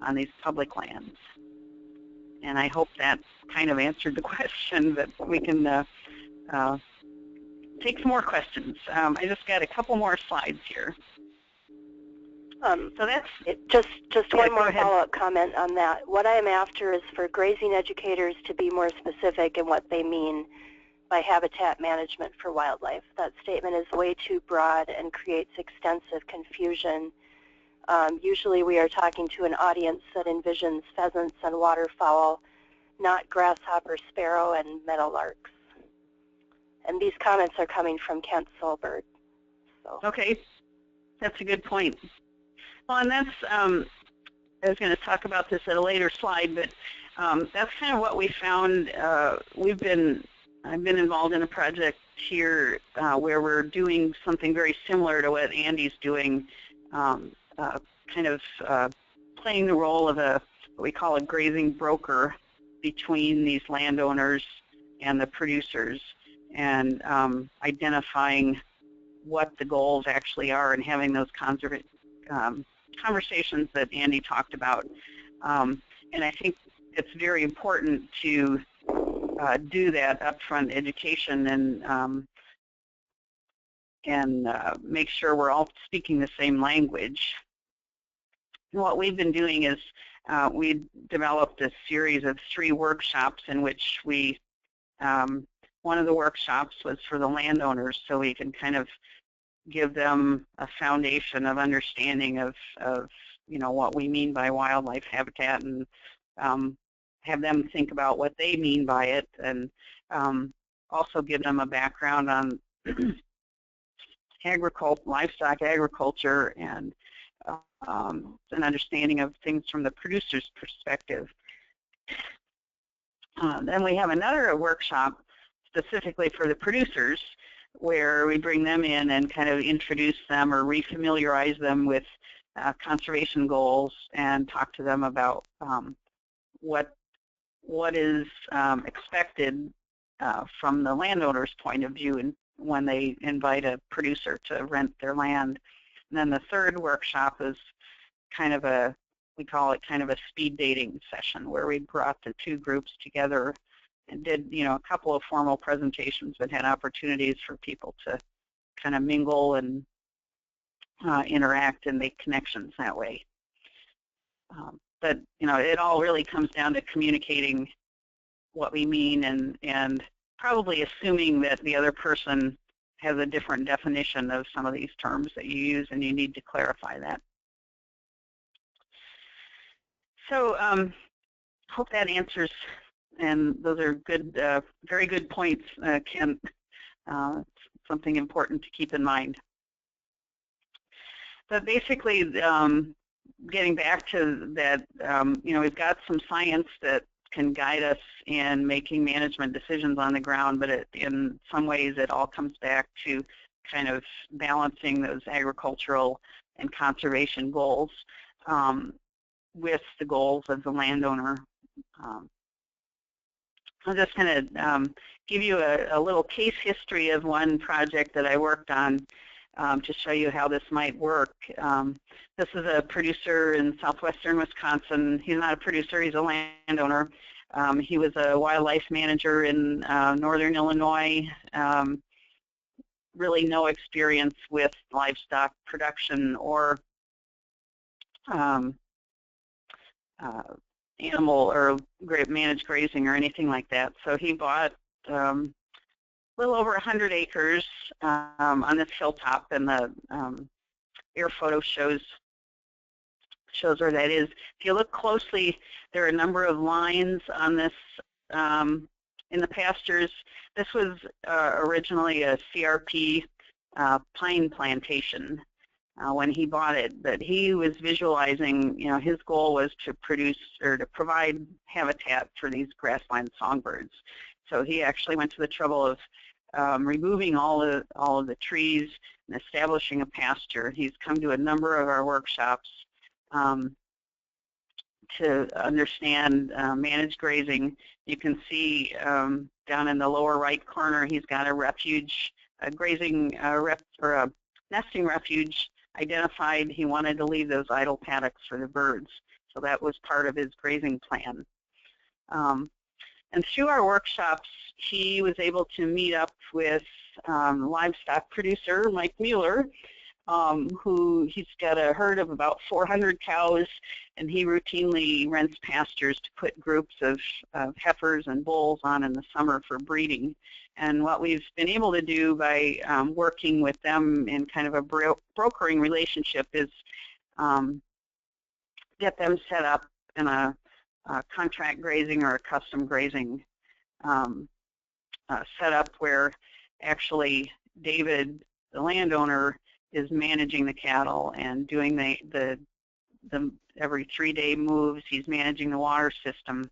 on these public lands. And I hope that kind of answered the question, but we can take some more questions. I just got a couple more slides here. So that's just one more follow-up comment on that. What I am after is for grazing educators to be more specific in what they mean by habitat management for wildlife. That statement is way too broad and creates extensive confusion. Usually we are talking to an audience that envisions pheasants and waterfowl, not grasshopper, sparrow, and meadowlarks. And these comments are coming from Kent Solberg. So. Okay, that's a good point. Well, and that's, I was going to talk about this at a later slide, but that's kind of what we found. I've been involved in a project here where we're doing something very similar to what Andy's doing, kind of playing the role of what we call a grazing broker between these landowners and the producers, and identifying what the goals actually are and having those conversations that Andy talked about. And I think it's very important to do that upfront education and make sure we're all speaking the same language. And what we've been doing is we developed a series of 3 workshops in which we, one of the workshops was for the landowners, so we can kind of give them a foundation of understanding of what we mean by wildlife habitat, and have them think about what they mean by it, and also give them a background on livestock agriculture, and an understanding of things from the producer's perspective. Then we have another workshop specifically for the producers, where we bring them in and kind of introduce them or refamiliarize them with conservation goals, and talk to them about what is expected from the landowner's point of view, and when they invite a producer to rent their land. And then the third workshop is kind of we call it kind of a speed dating session, where we brought the 2 groups together and did, a couple of formal presentations, but had opportunities for people to kind of mingle and interact and make connections that way. But it all really comes down to communicating what we mean, and probably assuming that the other person has a different definition of some of these terms that you use, and you need to clarify that. So hope that answers, and those are good, very good points, Ken. Something important to keep in mind. But basically, getting back to that, we've got some science that can guide us in making management decisions on the ground, but in some ways it all comes back to kind of balancing those agricultural and conservation goals with the goals of the landowner. I'm just going to give you a little case history of one project that I worked on to show you how this might work. This is a producer in southwestern Wisconsin. He's not a producer, he's a landowner. He was a wildlife manager in northern Illinois. Really no experience with livestock production or animal or managed grazing or anything like that. So he bought a little over 100 acres on this hilltop, and the air photo shows where that is. If you look closely, there are a number of lines on this in the pastures. This was originally a CRP pine plantation when he bought it, but he was visualizing, his goal was to produce or to provide habitat for these grassland songbirds. So he actually went to the trouble of removing all of the trees and establishing a pasture. He's come to a number of our workshops to understand managed grazing. You can see down in the lower right corner, he's got a refuge, a grazing or a nesting refuge identified. He wanted to leave those idle paddocks for the birds, so that was part of his grazing plan. And through our workshops, he was able to meet up with livestock producer Mike Mueller, who he's got a herd of about 400 cows, and he routinely rents pastures to put groups of heifers and bulls on in the summer for breeding. And what we've been able to do by working with them in kind of a brokering relationship is get them set up in a contract grazing or a custom grazing setup where actually David, the landowner, is managing the cattle and doing the every 3-day moves. He's managing the water system,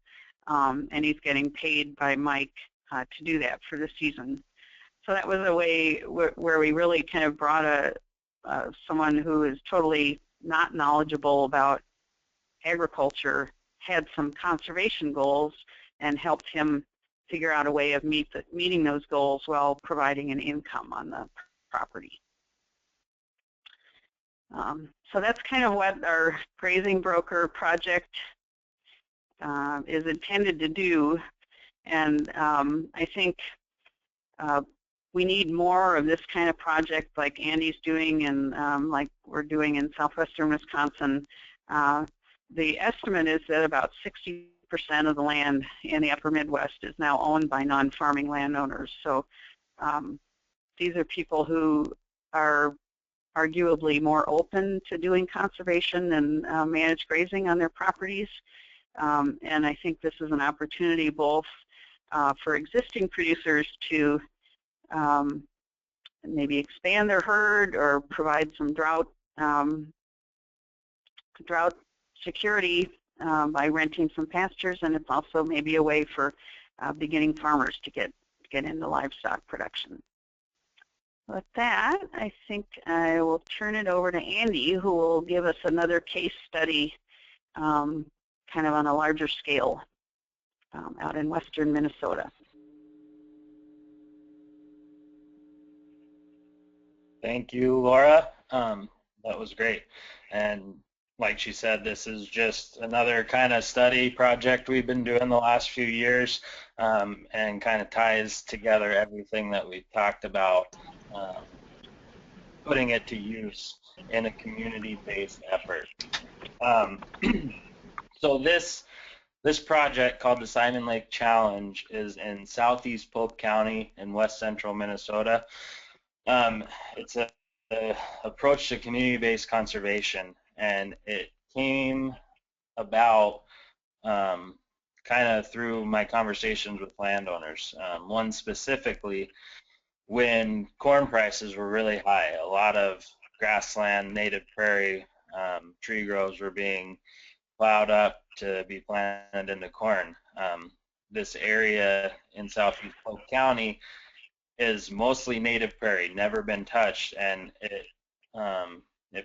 and he's getting paid by Mike to do that for the season. So that was a way where we really kind of brought someone who is totally not knowledgeable about agriculture, had some conservation goals, and helped him figure out a way of meeting those goals while providing an income on the property. So that's kind of what our Grazing Broker project is intended to do, and I think we need more of this kind of project like Andy's doing and like we're doing in southwestern Wisconsin. The estimate is that about 60% of the land in the upper Midwest is now owned by non-farming landowners. So these are people who are arguably more open to doing conservation and managed grazing on their properties. And I think this is an opportunity both for existing producers to maybe expand their herd or provide some drought security by renting some pastures, and it's also maybe a way for beginning farmers to get into livestock production. With that, I think I will turn it over to Andy, who will give us another case study kind of on a larger scale out in western Minnesota. Thank you, Laura. That was great. And like she said, this is just another kind of study project we've been doing the last few years, and kind of ties together everything that we've talked about, putting it to use in a community-based effort. So this project called the Simon Lake Challenge is in southeast Polk County in west central Minnesota. It's a approach to community-based conservation, and it came about kind of through my conversations with landowners. One specifically, when corn prices were really high, a lot of grassland, native prairie tree groves were being plowed up to be planted into corn. This area in southeast Polk County is mostly native prairie, never been touched, and it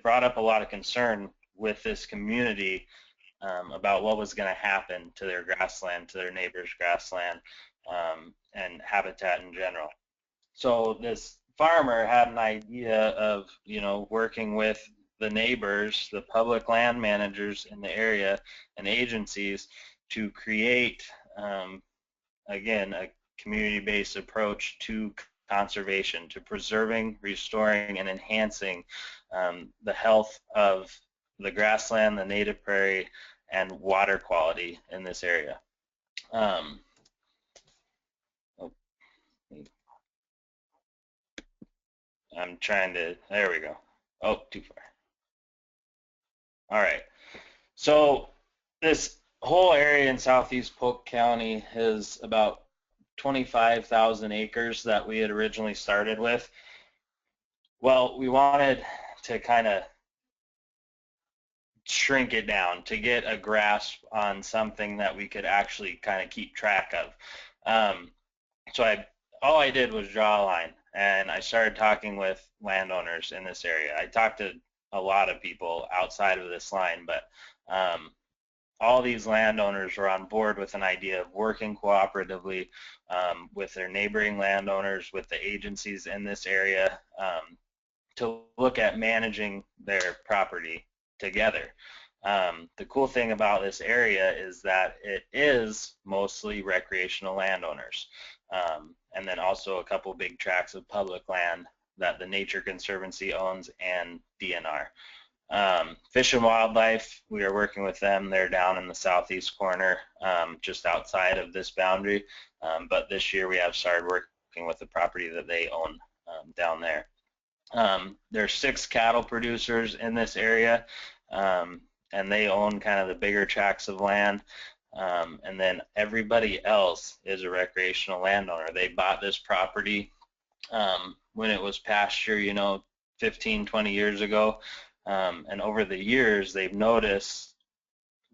brought up a lot of concern with this community about what was going to happen to their grassland, to their neighbors' grassland, and habitat in general. So this farmer had an idea of, working with the neighbors, the public land managers in the area, and agencies to create, again, a community-based approach to conservation, to preserving, restoring, and enhancing the health of the grassland, the native prairie, and water quality in this area. I'm trying to, there we go. Oh, too far. All right. So this whole area in southeast Polk County is about 25,000 acres that we had originally started with. Well, we wanted to kind of shrink it down to get a grasp on something that we could actually kind of keep track of. So all I did was draw a line, and I started talking with landowners in this area. I talked to a lot of people outside of this line, but all these landowners were on board with an idea of working cooperatively with their neighboring landowners, with the agencies in this area, to look at managing their property together. The cool thing about this area is that it is mostly recreational landowners, and then also a couple big tracts of public land that the Nature Conservancy owns and DNR. Fish and Wildlife, we are working with them. They're down in the southeast corner, just outside of this boundary, but this year we have started working with the property that they own down there. There's 6 cattle producers in this area, and they own kind of the bigger tracts of land. And then everybody else is a recreational landowner. They bought this property when it was pasture, 15, 20 years ago. And over the years, they've noticed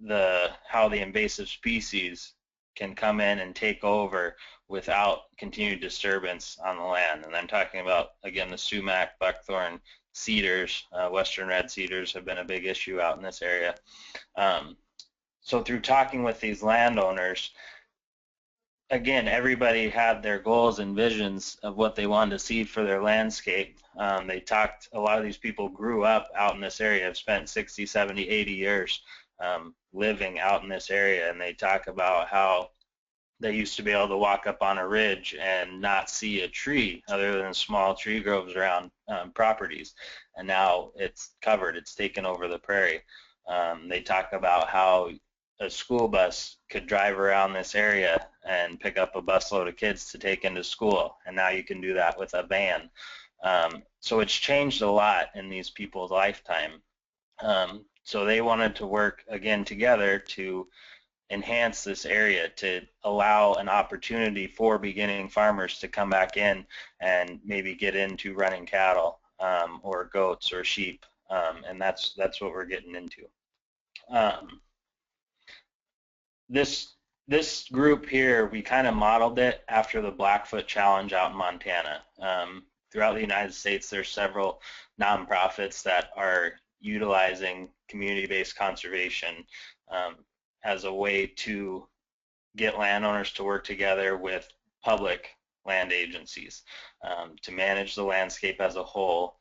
how the invasive species can come in and take over without continued disturbance on the land. And I'm talking about, again, the sumac, buckthorn, cedars, western red cedars have been a big issue out in this area. So through talking with these landowners, again, everybody had their goals and visions of what they wanted to see for their landscape. A lot of these people grew up out in this area, have spent 60, 70, 80 years living out in this area, and they talk about how they used to be able to walk up on a ridge and not see a tree other than small tree groves around properties, and now it's covered, it's taken over the prairie. They talk about how a school bus could drive around this area and pick up a busload of kids to take into school, and now you can do that with a van. So it's changed a lot in these people's lifetime. So they wanted to work again together to enhance this area, to allow an opportunity for beginning farmers to come back in and maybe get into running cattle or goats or sheep, and that's what we're getting into. This group here, we kind of modeled it after the Blackfoot Challenge out in Montana. Throughout the United States, there's several nonprofits that are utilizing community-based conservation as a way to get landowners to work together with public land agencies to manage the landscape as a whole,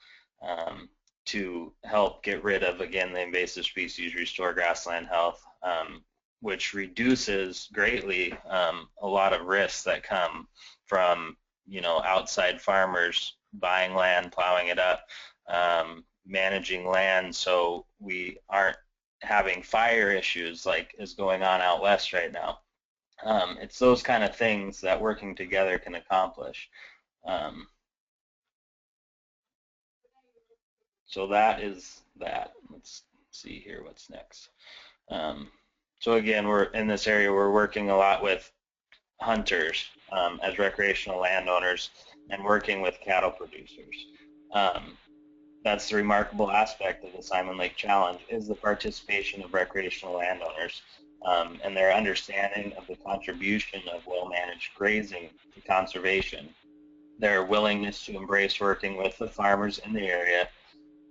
to help get rid of, again, the invasive species, restore grassland health, which reduces greatly a lot of risks that come from, outside farmers buying land, plowing it up, managing land so we aren't having fire issues like is going on out west right now. It's those kind of things that working together can accomplish. So that is that. Let's see here what's next. So again, we're in this area, we're working a lot with hunters as recreational landowners and working with cattle producers. That's the remarkable aspect of the Simon Lake Challenge, is the participation of recreational landowners and their understanding of the contribution of well-managed grazing to conservation, their willingness to embrace working with the farmers in the area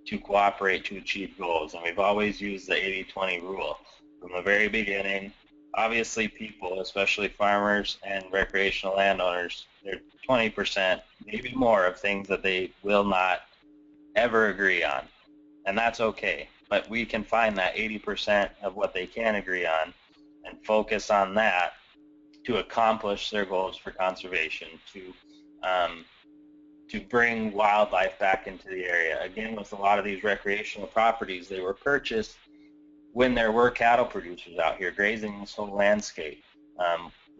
to cooperate to achieve goals. And we've always used the 80-20 rule from the very beginning. Obviously people, especially farmers and recreational landowners, they're 20%, maybe more, of things that they will not ever agree on, and that's okay, but we can find that 80% of what they can agree on and focus on that to accomplish their goals for conservation, to bring wildlife back into the area. Again, with a lot of these recreational properties, they were purchased when there were cattle producers out here grazing this whole landscape.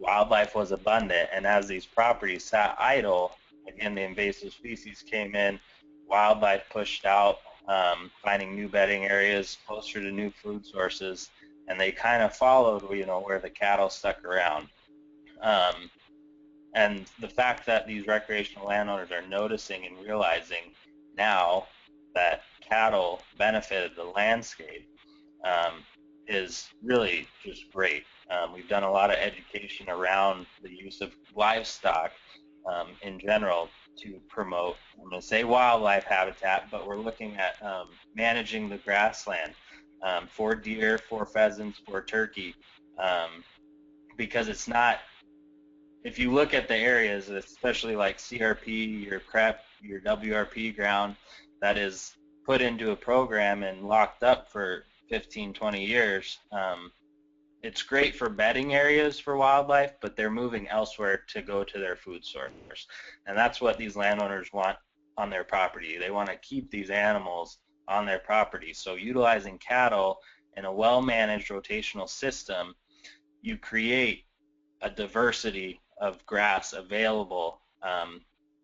Wildlife was abundant, and as these properties sat idle, again, the invasive species came in, wildlife pushed out, finding new bedding areas closer to new food sources, and they kind of followed, where the cattle stuck around. And the fact that these recreational landowners are noticing and realizing now that cattle benefited the landscape is really just great. We've done a lot of education around the use of livestock in general to promote, I'm going to say wildlife habitat, but we're looking at managing the grassland for deer, for pheasants, for turkey, because it's not, if you look at the areas, especially like CRP, your CREP, your WRP ground, that is put into a program and locked up for 15, 20 years, it's great for bedding areas for wildlife, but they're moving elsewhere to go to their food source. And that's what these landowners want on their property. They want to keep these animals on their property. So utilizing cattle in a well-managed rotational system, you create a diversity of grass available,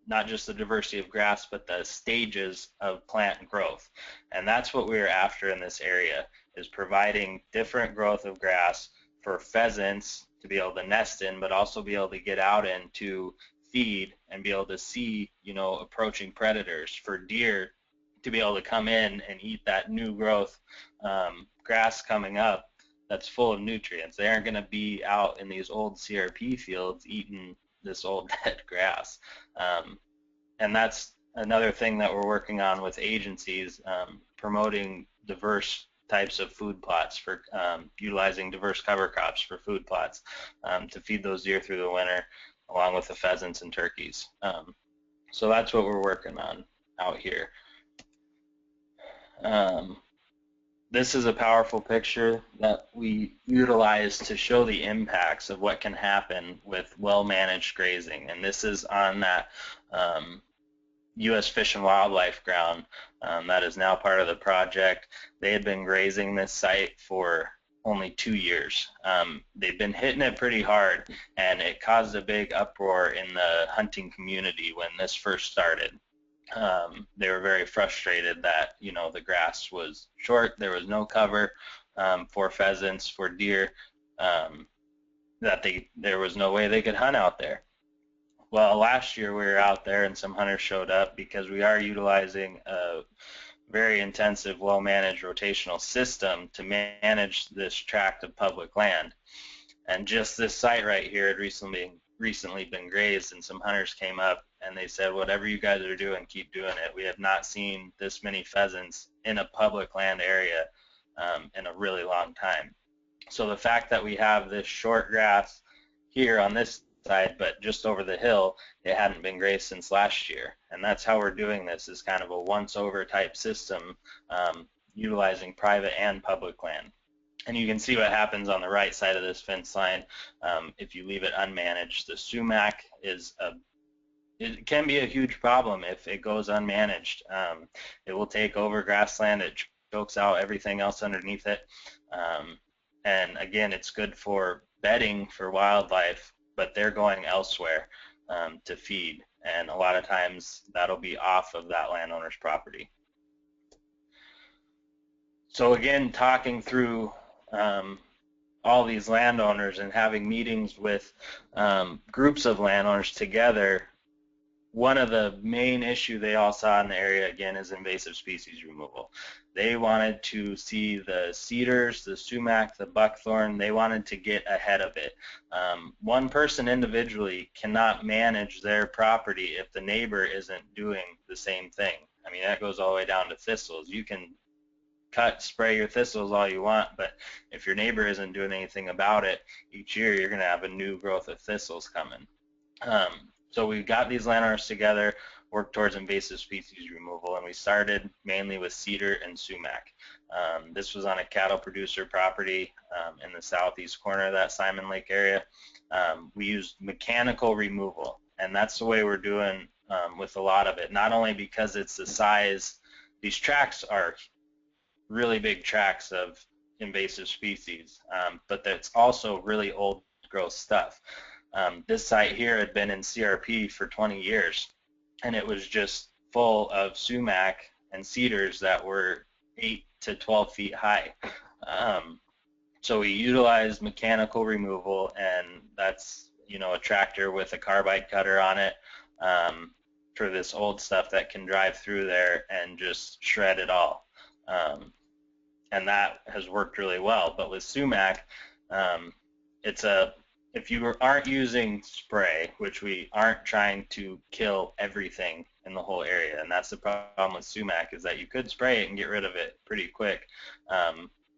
not just the diversity of grass, but the stages of plant growth. And that's what we're after in this area, is providing different growth of grass for pheasants to be able to nest in, but also be able to get out in to feed and be able to see, you know, approaching predators, for deer to be able to come in and eat that new growth grass coming up that's full of nutrients. They aren't going to be out in these old CRP fields eating this old dead grass. And that's another thing that we're working on with agencies, promoting diverse types of food plots, for utilizing diverse cover crops for food plots to feed those deer through the winter, along with the pheasants and turkeys. So that's what we're working on out here. This is a powerful picture that we utilize to show the impacts of what can happen with well-managed grazing, and this is on that U.S. Fish and Wildlife ground that is now part of the project. They had been grazing this site for only 2 years. They've been hitting it pretty hard, and it caused a big uproar in the hunting community when this first started. They were very frustrated that, you know, the grass was short, there was no cover for pheasants, for deer, that there was no way they could hunt out there. Well, last year we were out there and some hunters showed up because we are utilizing a very intensive, well-managed rotational system to manage this tract of public land. And just this site right here had recently been grazed, and some hunters came up and they said, whatever you guys are doing, keep doing it. We have not seen this many pheasants in a public land area in a really long time. So the fact that we have this short grass here on this side, but just over the hill, it hadn't been grazed since last year. And that's how we're doing this, is kind of a once-over type system, utilizing private and public land. And you can see what happens on the right side of this fence line if you leave it unmanaged. The sumac it can be a huge problem if it goes unmanaged. It will take over grassland. It chokes out everything else underneath it. And again, it's good for bedding for wildlife, but they're going elsewhere to feed. And a lot of times that'll be off of that landowner's property. So again, talking through all these landowners and having meetings with groups of landowners together, one of the main issues they all saw in the area, again, is invasive species removal. They wanted to see the cedars, the sumac, the buckthorn. They wanted to get ahead of it. One person individually cannot manage their property if the neighbor isn't doing the same thing. I mean, that goes all the way down to thistles. You can spray your thistles all you want, but if your neighbor isn't doing anything about it, each year you're going to have a new growth of thistles coming. So we got these landowners together, worked towards invasive species removal, and we started mainly with cedar and sumac. This was on a cattle producer property in the southeast corner of that Simon Lake area. We used mechanical removal, and that's the way we're doing with a lot of it, not only because it's the size. These tracts are really big tracts of invasive species, but that's also really old growth stuff. This site here had been in CRP for 20 years, and it was just full of sumac and cedars that were 8 to 12 feet high. So we utilized mechanical removal, and that's, you know, a tractor with a carbide cutter on it for this old stuff that can drive through there and just shred it all. And that has worked really well. But with sumac, if you aren't using spray, which we aren't trying to kill everything in the whole area, and that's the problem with sumac, is that you could spray it and get rid of it pretty quick,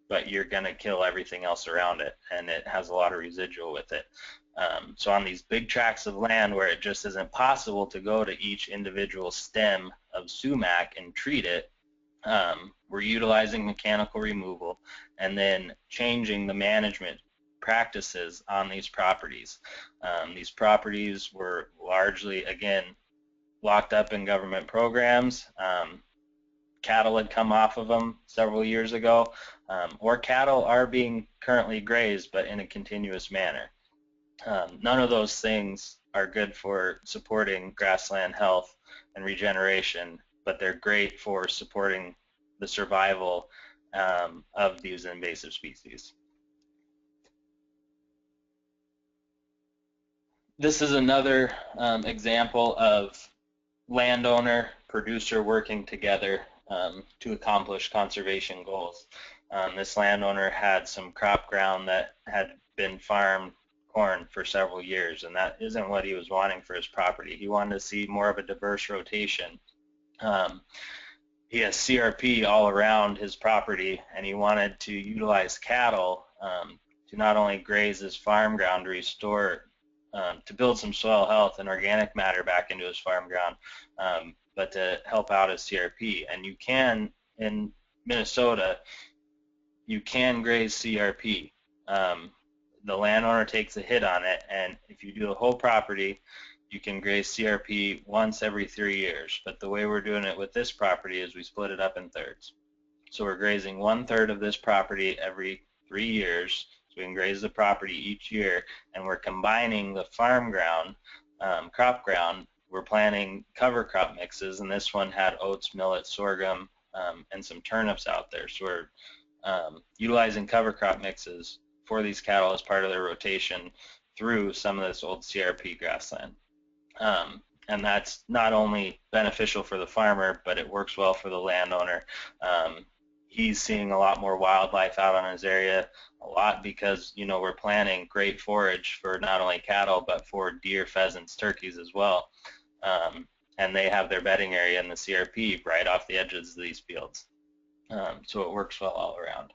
but you're going to kill everything else around it, and it has a lot of residual with it. So on these big tracts of land where it just isn't possible to go to each individual stem of sumac and treat it, we're utilizing mechanical removal and then changing the management practices on these properties. These properties were largely, again, locked up in government programs. Cattle had come off of them several years ago, or cattle are being currently grazed, but in a continuous manner. None of those things are good for supporting grassland health and regeneration, but they're great for supporting the survival of these invasive species. this is another example of landowner, producer working together to accomplish conservation goals. This landowner had some crop ground that had been farmed corn for several years, and that isn't what he was wanting for his property. He wanted to see more of a diverse rotation. He has CRP all around his property, and he wanted to utilize cattle to not only graze his farm ground to restore, to build some soil health and organic matter back into his farm ground, but to help out his CRP. And you can, in Minnesota, you can graze CRP. The landowner takes a hit on it, and if you do the whole property, you can graze CRP once every 3 years. But the way we're doing it with this property is we split it up in thirds. So we're grazing 1/3 of this property every 3 years. So we can graze the property each year, and we're combining the farm ground, crop ground. We're planting cover crop mixes, and this one had oats, millet, sorghum, and some turnips out there. So we're utilizing cover crop mixes for these cattle as part of their rotation through some of this old CRP grassland. And that's not only beneficial for the farmer, but it works well for the landowner. He's seeing a lot more wildlife out on his area, a lot because, you know, we're planting great forage for not only cattle, but for deer, pheasants, turkeys as well. And they have their bedding area in the CRP right off the edges of these fields. So it works well all around.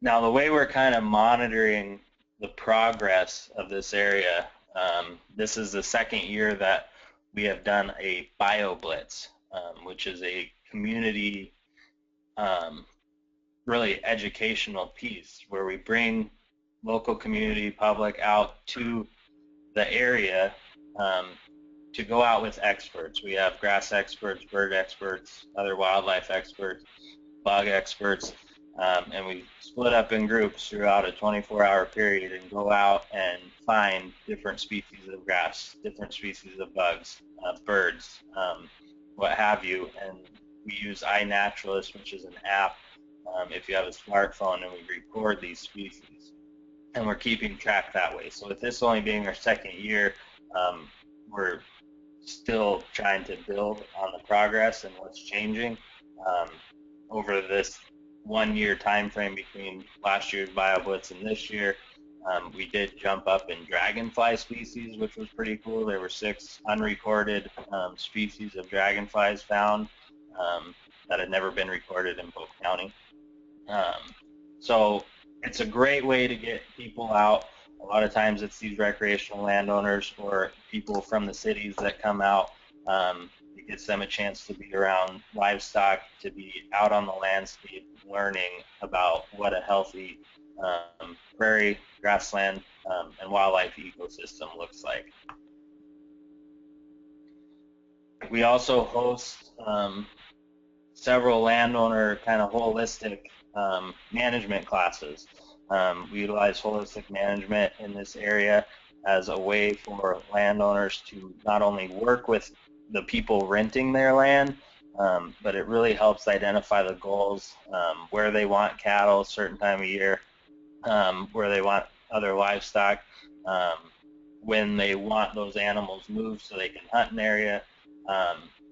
Now, the way we're kind of monitoring the progress of this area, this is the second year that we have done a bio blitz, which is a community really educational piece where we bring local community public out to the area to go out with experts. We have grass experts, bird experts, other wildlife experts, bug experts, and we split up in groups throughout a 24-hour period and go out and find different species of grass, different species of bugs, birds, what have you. And we use iNaturalist, which is an app if you have a smartphone, and we record these species. And we're keeping track that way. So with this only being our second year, we're still trying to build on the progress and what's changing over this 1 year time frame between last year's BioBlitz and this year. We did jump up in dragonfly species, which was pretty cool. There were 6 unrecorded species of dragonflies found that had never been recorded in Polk County. So it's a great way to get people out. A lot of times it's these recreational landowners or people from the cities that come out. It gives them a chance to be around livestock, to be out on the landscape, learning about what a healthy prairie, grassland, and wildlife ecosystem looks like. We also host several landowner kind of holistic management classes. We utilize holistic management in this area as a way for landowners to not only work with the people renting their land, but it really helps identify the goals, where they want cattle a certain time of year, where they want other livestock, when they want those animals moved so they can hunt an area,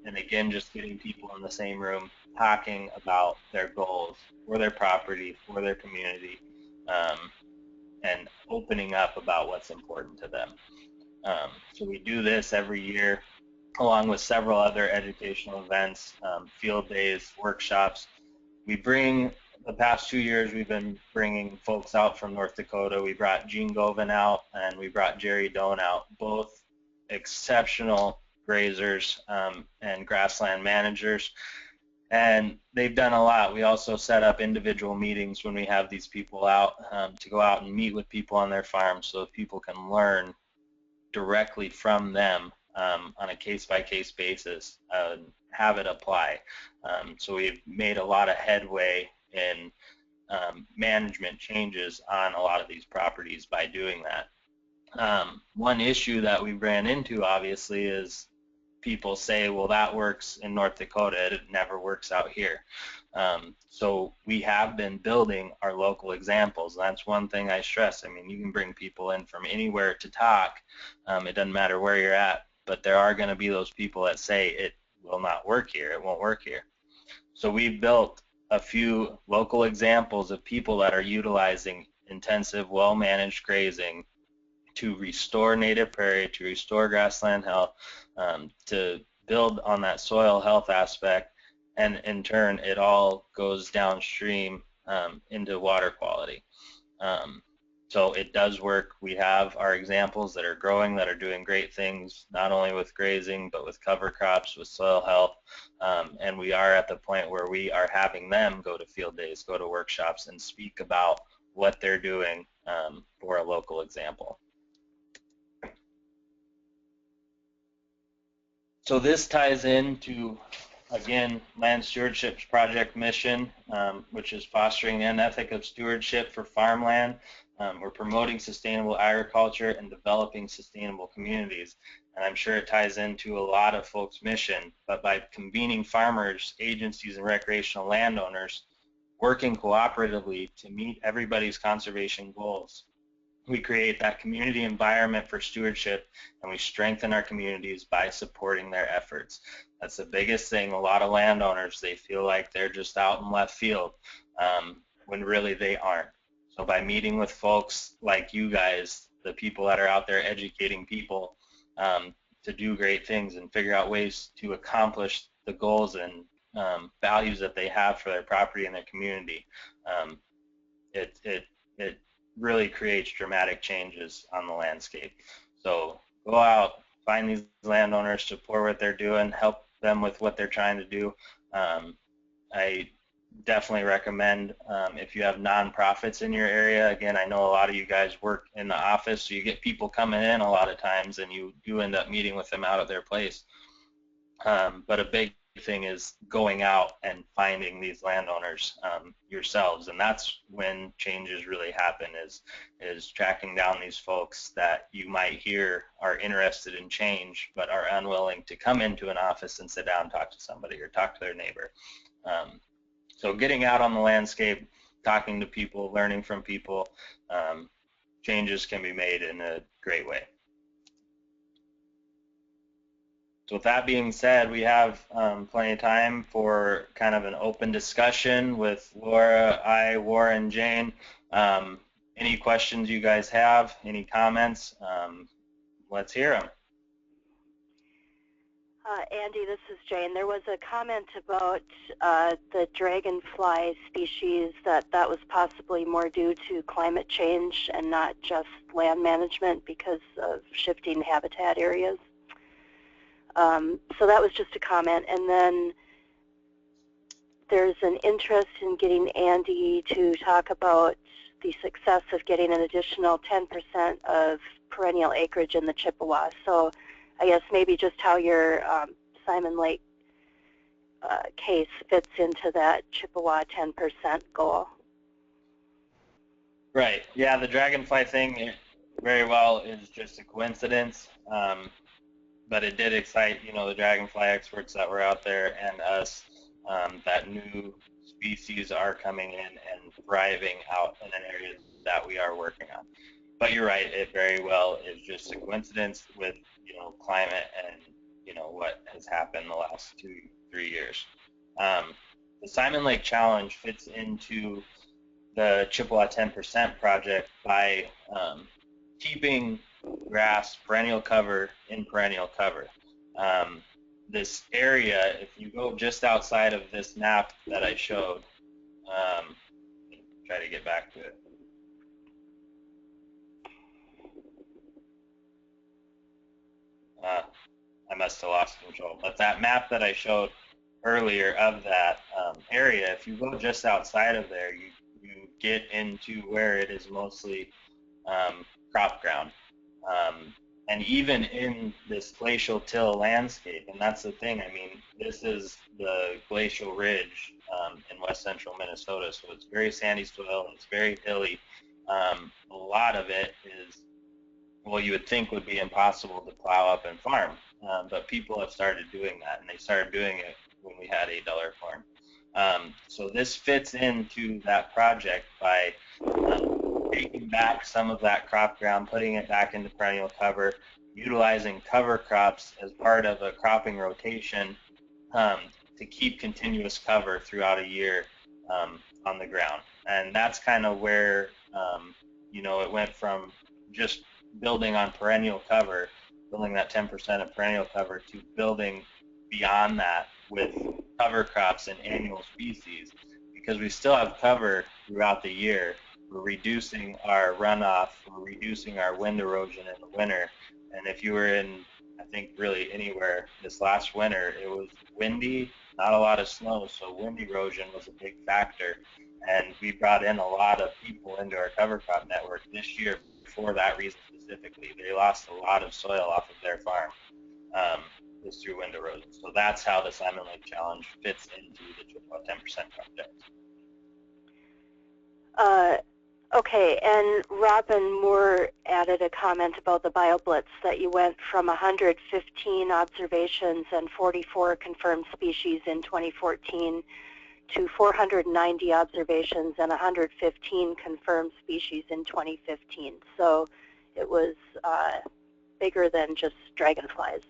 and again, just getting people in the same room talking about their goals for their property, for their community, and opening up about what's important to them. So we do this every year along with several other educational events, field days, workshops. We bring, the past 2 years, we've been bringing folks out from North Dakota. We brought Gene Govan out and we brought Jerry Doan out, both exceptional grazers and grassland managers. And they've done a lot. We also set up individual meetings when we have these people out to go out and meet with people on their farms so people can learn directly from them on a case-by-case basis and have it apply. So we've made a lot of headway in management changes on a lot of these properties by doing that. One issue that we ran into, obviously, is people say, well, that works in North Dakota, it never works out here. So we have been building our local examples. That's one thing I stress. I mean, you can bring people in from anywhere to talk. It doesn't matter where you're at, but there are going to be those people that say it will not work here, it won't work here. So we've built a few local examples of people that are utilizing intensive, well-managed grazing to restore native prairie, to restore grassland health, to build on that soil health aspect, and in turn it all goes downstream into water quality. So it does work. We have our examples that are growing, that are doing great things, not only with grazing, but with cover crops, with soil health, and we are at the point where we are having them go to field days, go to workshops, and speak about what they're doing for a local example. So this ties into, again, Land Stewardship's project mission, which is fostering an ethic of stewardship for farmland. We're promoting sustainable agriculture and developing sustainable communities. And I'm sure it ties into a lot of folks' mission, but by convening farmers, agencies, and recreational landowners working cooperatively to meet everybody's conservation goals, we create that community environment for stewardship, and we strengthen our communities by supporting their efforts. That's the biggest thing. A lot of landowners, they feel like they're just out in left field when really they aren't. So by meeting with folks like you guys, the people that are out there educating people to do great things and figure out ways to accomplish the goals and values that they have for their property and their community, it really creates dramatic changes on the landscape. So go out, find these landowners, support what they're doing, help them with what they're trying to do. I definitely recommend if you have nonprofits in your area. Again, I know a lot of you guys work in the office, so you get people coming in a lot of times, and you do end up meeting with them out at their place. But a big thing is going out and finding these landowners yourselves, and that's when changes really happen, is tracking down these folks that you might hear are interested in change but are unwilling to come into an office and sit down and talk to somebody or talk to their neighbor. So getting out on the landscape, talking to people, learning from people, changes can be made in a great way. So with that being said, we have plenty of time for kind of an open discussion with Laura, Warren, Jane. Any questions you guys have, any comments? Let's hear them. Andy, this is Jane. There was a comment about the dragonfly species, that was possibly more due to climate change and not just land management because of shifting habitat areas. So that was just a comment. And then there's an interest in getting Andy to talk about the success of getting an additional 10% of perennial acreage in the Chippewa. So I guess maybe just how your Simon Lake case fits into that Chippewa 10% goal. Right. Yeah, the dragonfly thing very well is just a coincidence, but it did excite, the dragonfly experts that were out there and us, that new species are coming in and thriving out in an area that we are working on. But you're right, it very well is just a coincidence with, climate and, what has happened the last 2-3 years. The Simon Lake Challenge fits into the Chippewa 10% project by keeping grass perennial cover in perennial cover. This area, if you go just outside of this map that I showed, try to get back to it. I must have lost control. But that map that I showed earlier of that area, if you go just outside of there, you get into where it is mostly crop ground. And even in this glacial till landscape, and that's the thing, I mean, this is the glacial ridge in west central Minnesota, so it's very sandy soil, it's very hilly. A lot of it is, well, you would think would be impossible to plow up and farm. but people have started doing that, and they started doing it when we had $8 corn. So this fits into that project by taking back some of that crop ground, putting it back into perennial cover, utilizing cover crops as part of a cropping rotation to keep continuous cover throughout a year on the ground. And that's kind of where, it went from just building on perennial cover, building that 10% of perennial cover, to building beyond that with cover crops and annual species, because we still have cover throughout the year. We're reducing our runoff, we're reducing our wind erosion in the winter. And if you were in, I think, really anywhere this last winter, it was windy, not a lot of snow, so wind erosion was a big factor. And we brought in a lot of people into our cover crop network this year for that reason specifically. They lost a lot of soil off of their farm just through wind erosion. So that's how the Salmon Lake Challenge fits into the Chippewa 10% project. Okay, and Robin Moore added a comment about the BioBlitz, that you went from 115 observations and 44 confirmed species in 2014 to 490 observations and 115 confirmed species in 2015. So it was bigger than just dragonflies.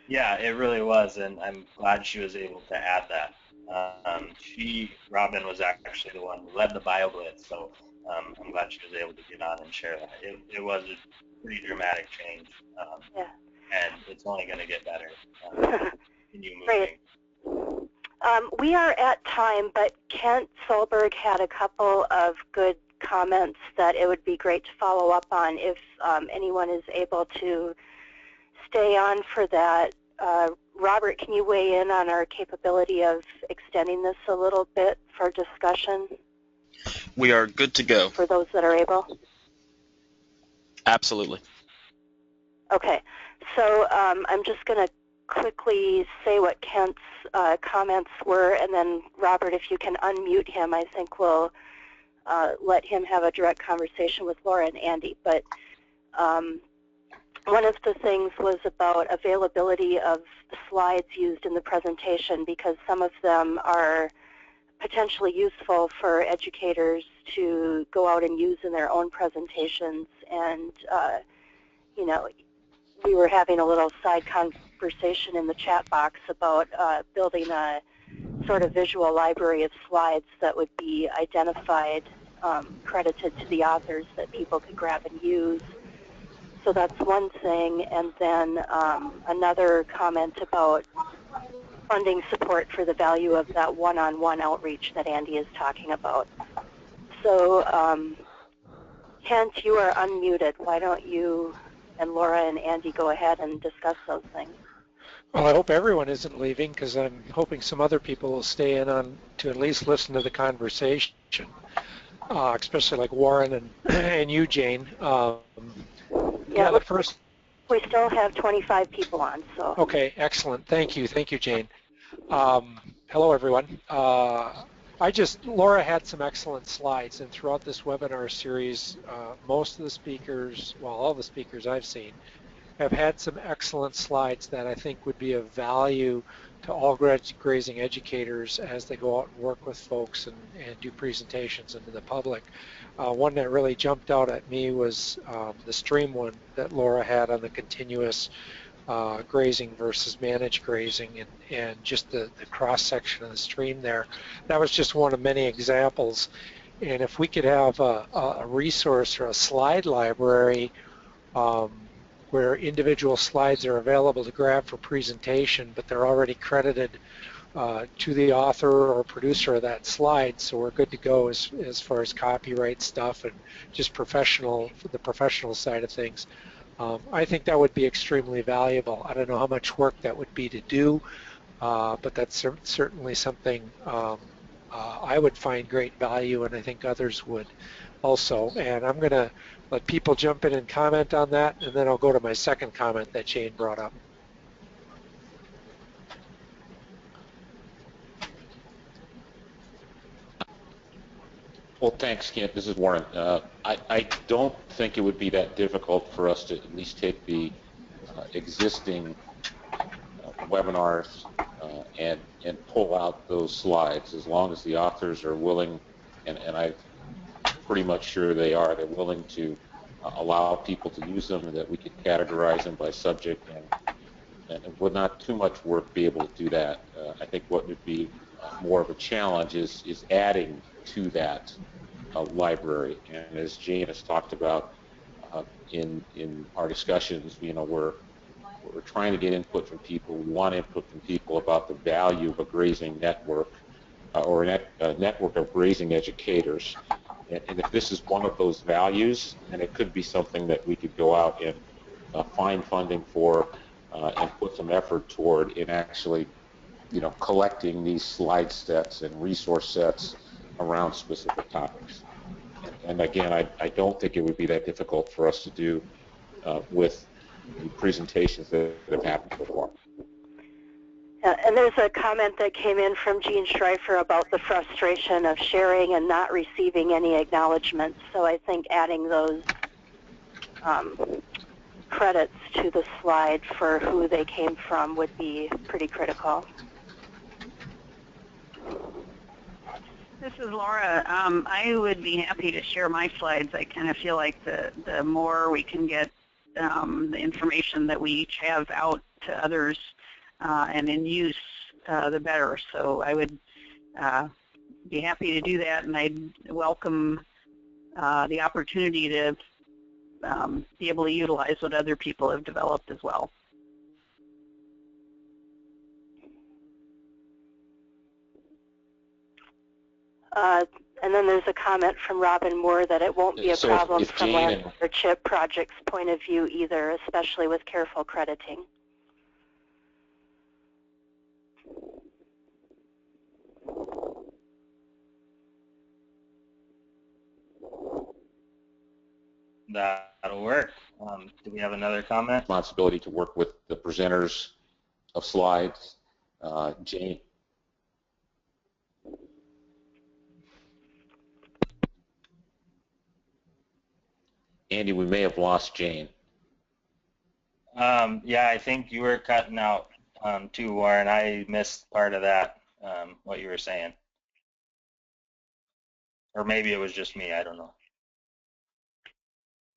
Yeah, it really was, and I'm glad she was able to add that. Robin was actually the one who led the BioBlitz, so I'm glad she was able to get on and share that. It was a pretty dramatic change, yeah. And it's only going to get better. Continue moving. Great. We are at time, but Kent Solberg had a couple of good comments that it would be great to follow up on if anyone is able to stay on for that. Robert, can you weigh in on our capability of extending this a little bit for discussion? We are good to go. For those that are able? Absolutely. Okay, so I'm just going to quickly say what Kent's comments were, and then Robert, if you can unmute him, I think we'll let him have a direct conversation with Laura and Andy. But one of the things was about availability of slides used in the presentation, because some of them are potentially useful for educators to go out and use in their own presentations. And, we were having a little side conversation in the chat box about building a sort of visual library of slides that would be identified, credited to the authors, that people could grab and use. So that's one thing. And then another comment about funding support for the value of that one-on-one outreach that Andy is talking about. So Kent, you are unmuted. Why don't you and Laura and Andy go ahead and discuss those things? Well, I hope everyone isn't leaving, because I'm hoping some other people will stay in on to at least listen to the conversation, especially like Warren and you, Jane. Yeah, the first. We still have 25 people on, so. Okay, excellent. Thank you, Jane. Hello, everyone. Laura had some excellent slides, and throughout this webinar series, most of the speakers, well, all the speakers I've seen, have had some excellent slides that I think would be of value to all grazing educators as they go out and work with folks and do presentations into the public. One that really jumped out at me was the stream one that Laura had on the continuous grazing versus managed grazing, and just the cross-section of the stream there. That was just one of many examples. And if we could have a resource or a slide library where individual slides are available to grab for presentation, but they're already credited to the author or producer of that slide, so we're good to go as far as copyright stuff and just the professional side of things. I think that would be extremely valuable. I don't know how much work that would be to do, but that's certainly something I would find great value, and I think others would also. And I'm going to let people jump in and comment on that, and then I'll go to my second comment that Jane brought up. Well, thanks, Kent. This is Warren. I don't think it would be that difficult for us to at least take the existing webinars and pull out those slides as long as the authors are willing, and I'm pretty much sure they are. They're willing to allow people to use them, and that we could categorize them by subject, and it would not too much work be able to do that. I think what would be more of a challenge is adding to that library. And as Jane has talked about in our discussions, we're trying to get input from people. We want input from people about the value of a grazing network or a network of grazing educators. And if this is one of those values, then it could be something that we could go out and find funding for and put some effort toward in actually, collecting these slide sets and resource sets around specific topics. And again, I don't think it would be that difficult for us to do with the presentations that have happened before. And there's a comment that came in from Gene Schreifer about the frustration of sharing and not receiving any acknowledgments. So I think adding those credits to the slide for who they came from would be pretty critical. This is Laura. I would be happy to share my slides. I kind of feel like the more we can get the information that we each have out to others and in use, the better. So I would be happy to do that, and I'd welcome the opportunity to be able to utilize what other people have developed as well. And then there's a comment from Robin Moore that it won't be a problem from Land Stewardship Project's point of view either, especially with careful crediting. That'll work. Do we have another comment? Responsibility to work with the presenters of slides. Jane. Andy, we may have lost Jane. Yeah, I think you were cutting out too, Warren. I missed part of that, what you were saying. Or maybe it was just me, I don't know.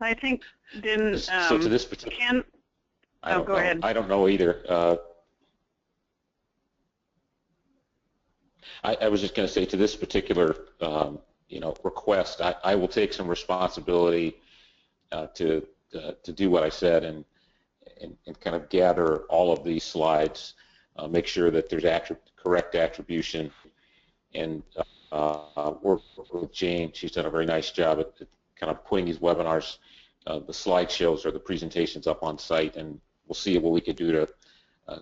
I think didn't so to this particular, go ahead. I don't know either. I was just going to say, to this particular request, I will take some responsibility to do what I said and kind of gather all of these slides, make sure that there's correct attribution, and work with Jane. She's done a very nice job at kind of putting these webinars, the slideshows or the presentations up on site, and we'll see what we can do to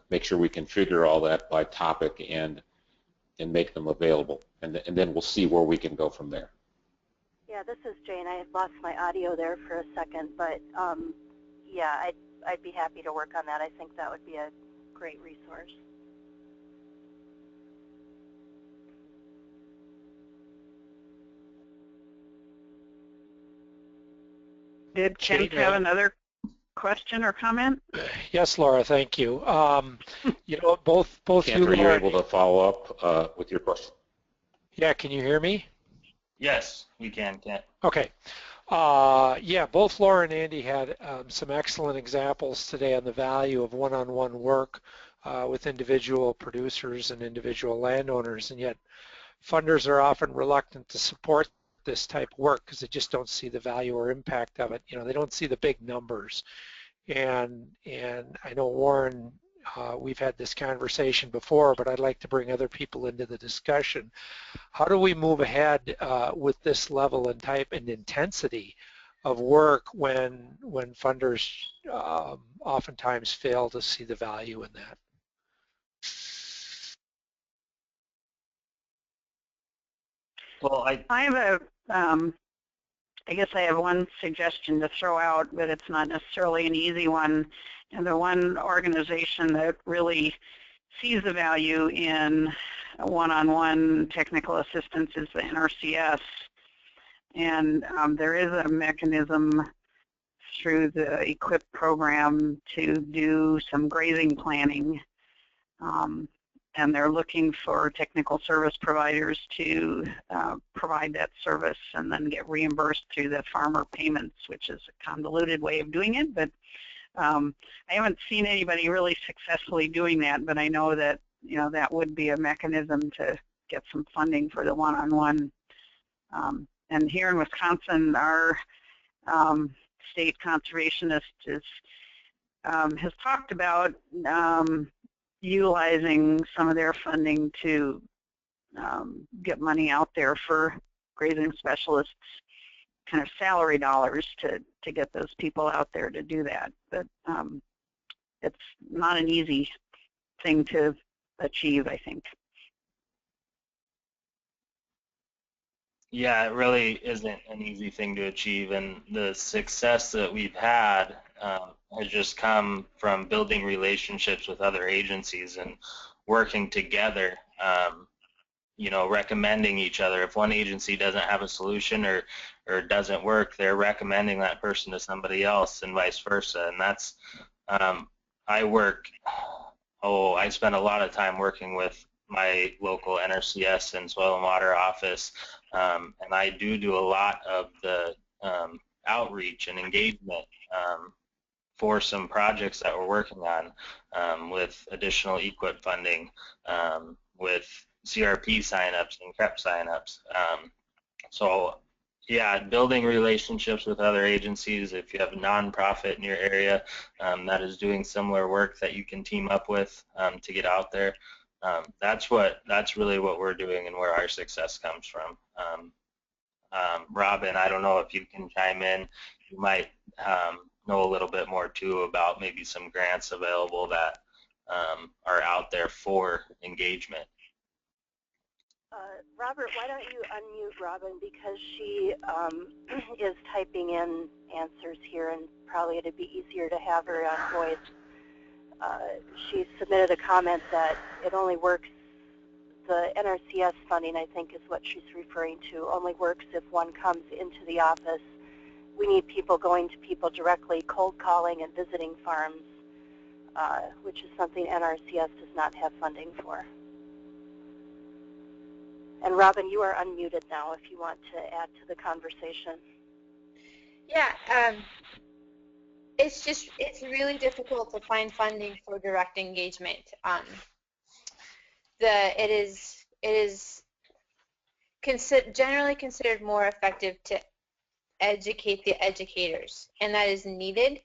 make sure we configure all that by topic and make them available, and then we'll see where we can go from there. Yeah, this is Jane. I lost my audio there for a second, but yeah, I'd be happy to work on that. I think that would be a great resource. Did Kent have another question or comment? Yes, Laura, thank you. Both Kent, you, are you Laura, able to follow up with your question? Yeah, can you hear me? Yes, we can, Kent. Okay. Yeah, both Laura and Andy had some excellent examples today on the value of one-on-one work with individual producers and individual landowners, and yet funders are often reluctant to support this type of work because they just don't see the value or impact of it. They don't see the big numbers. And I know, Warren, we've had this conversation before, but I'd like to bring other people into the discussion. How do we move ahead with this level and type and intensity of work when funders oftentimes fail to see the value in that? Well, I have I guess I have one suggestion to throw out, but it's not necessarily an easy one. And the one organization that really sees the value in one-on-one technical assistance is the NRCS. And there is a mechanism through the EQIP program to do some grazing planning and they're looking for technical service providers to provide that service and then get reimbursed through the farmer payments, which is a convoluted way of doing it. But I haven't seen anybody really successfully doing that, but I know that that would be a mechanism to get some funding for the one-on-one. And here in Wisconsin, our state conservationist has talked about utilizing some of their funding to get money out there for grazing specialists, kind of salary dollars to get those people out there to do that. But it's not an easy thing to achieve, I think. Yeah, it really isn't an easy thing to achieve, and the success that we've had has just come from building relationships with other agencies and working together, recommending each other. If one agency doesn't have a solution or doesn't work, they're recommending that person to somebody else and vice versa. And that's, I spend a lot of time working with my local NRCS and Soil and Water office, and I do a lot of the outreach and engagement for some projects that we're working on with additional EQIP funding, with CRP signups and CREP signups. So yeah, building relationships with other agencies. If you have a nonprofit in your area that is doing similar work that you can team up with to get out there, that's really what we're doing and where our success comes from. Robin, I don't know if you can chime in. You might know a little bit more too about maybe some grants available that are out there for engagement. Robert, why don't you unmute Robin, because she is typing in answers here, and probably it'd be easier to have her on voice. She submitted a comment that it only works, the NRCS funding, I think is what she's referring to, only works if one comes into the office. We need people going to people directly, cold calling and visiting farms, which is something NRCS does not have funding for. And Robin, you are unmuted now if you want to add to the conversation. Yeah, it's really difficult to find funding for direct engagement. It is generally considered more effective to educate the educators, and that is needed,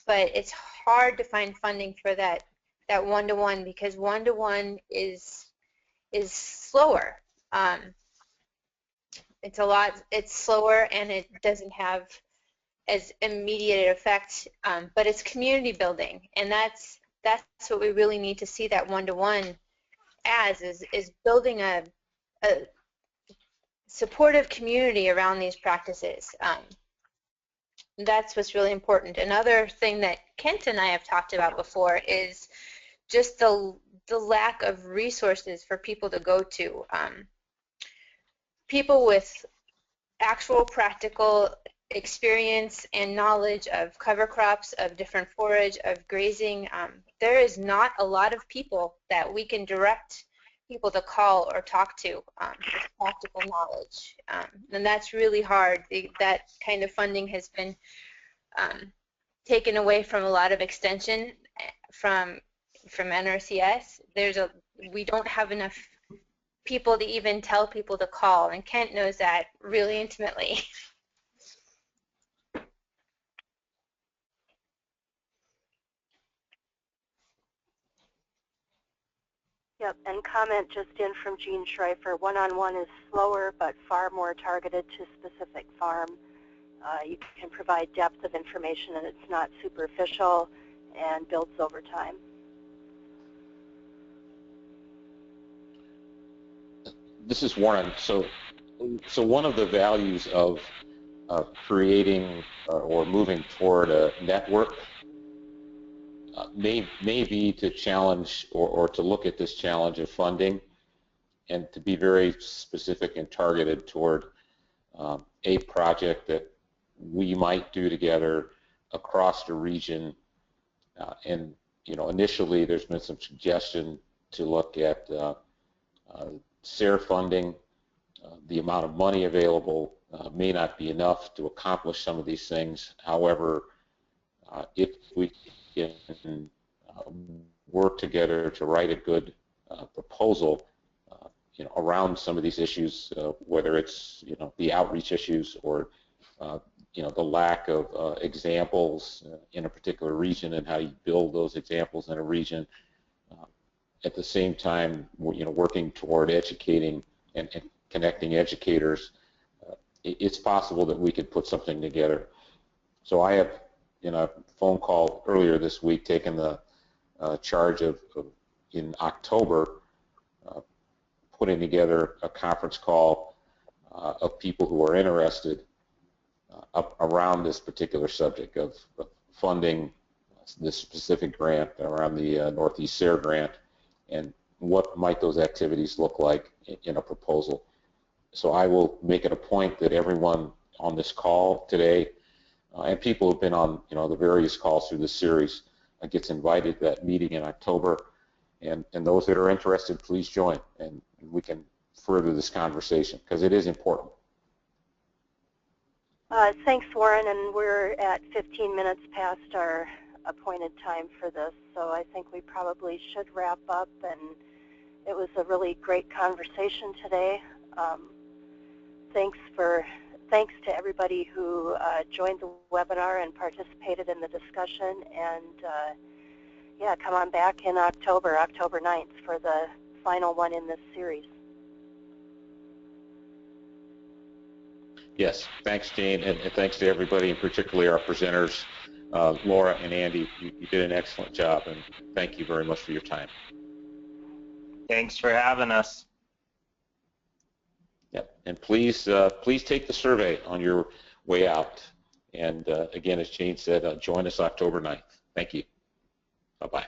but it's hard to find funding for that one-to-one, because one-to-one is slower. It's slower, and it doesn't have as immediate effect, but it's community building, and that's what we really need to see that one-to-one as, is building a supportive community around these practices. That's what's really important. Another thing that Kent and I have talked about before is just the lack of resources for people to go to. People with actual practical experience and knowledge of cover crops, of different forage, of grazing, there is not a lot of people that we can direct people to call or talk to with practical knowledge, and that's really hard. That kind of funding has been taken away from a lot of extension from NRCS. We don't have enough people to even tell people to call, and Kent knows that really intimately. Yep, and comment just in from Jean Schreifer, one-on-one is slower but far more targeted to specific farm. You can provide depth of information, and it's not superficial and builds over time. This is Warren. So one of the values of creating or moving toward a network may be to challenge or to look at this challenge of funding and to be very specific and targeted toward a project that we might do together across the region. And initially there's been some suggestion to look at SARE funding. The amount of money available may not be enough to accomplish some of these things. However, if we can work together to write a good proposal, around some of these issues, whether it's the outreach issues or the lack of examples in a particular region and how you build those examples in a region. At the same time, working toward educating and connecting educators, it's possible that we could put something together. So I have, in a phone call earlier this week, taken the charge of in October, putting together a conference call of people who are interested around this particular subject of funding this specific grant around the Northeast SARE grant, and what might those activities look like in a proposal. So I will make it a point that everyone on this call today, and people who have been on the various calls through this series, gets invited to that meeting in October, and those that are interested, please join, and we can further this conversation because it is important. Thanks, Warren, and we're at 15 minutes past our appointed time for this, so I think we probably should wrap up, and it was a really great conversation today. Thanks to everybody who joined the webinar and participated in the discussion, and yeah, come on back in October 9th for the final one in this series. Yes, thanks, Jane, and thanks to everybody, and particularly our presenters, Laura and Andy. You did an excellent job, and thank you very much for your time. Thanks for having us. Yep, and please take the survey on your way out. And again, as Jane said, join us October 9th. Thank you. Bye-bye.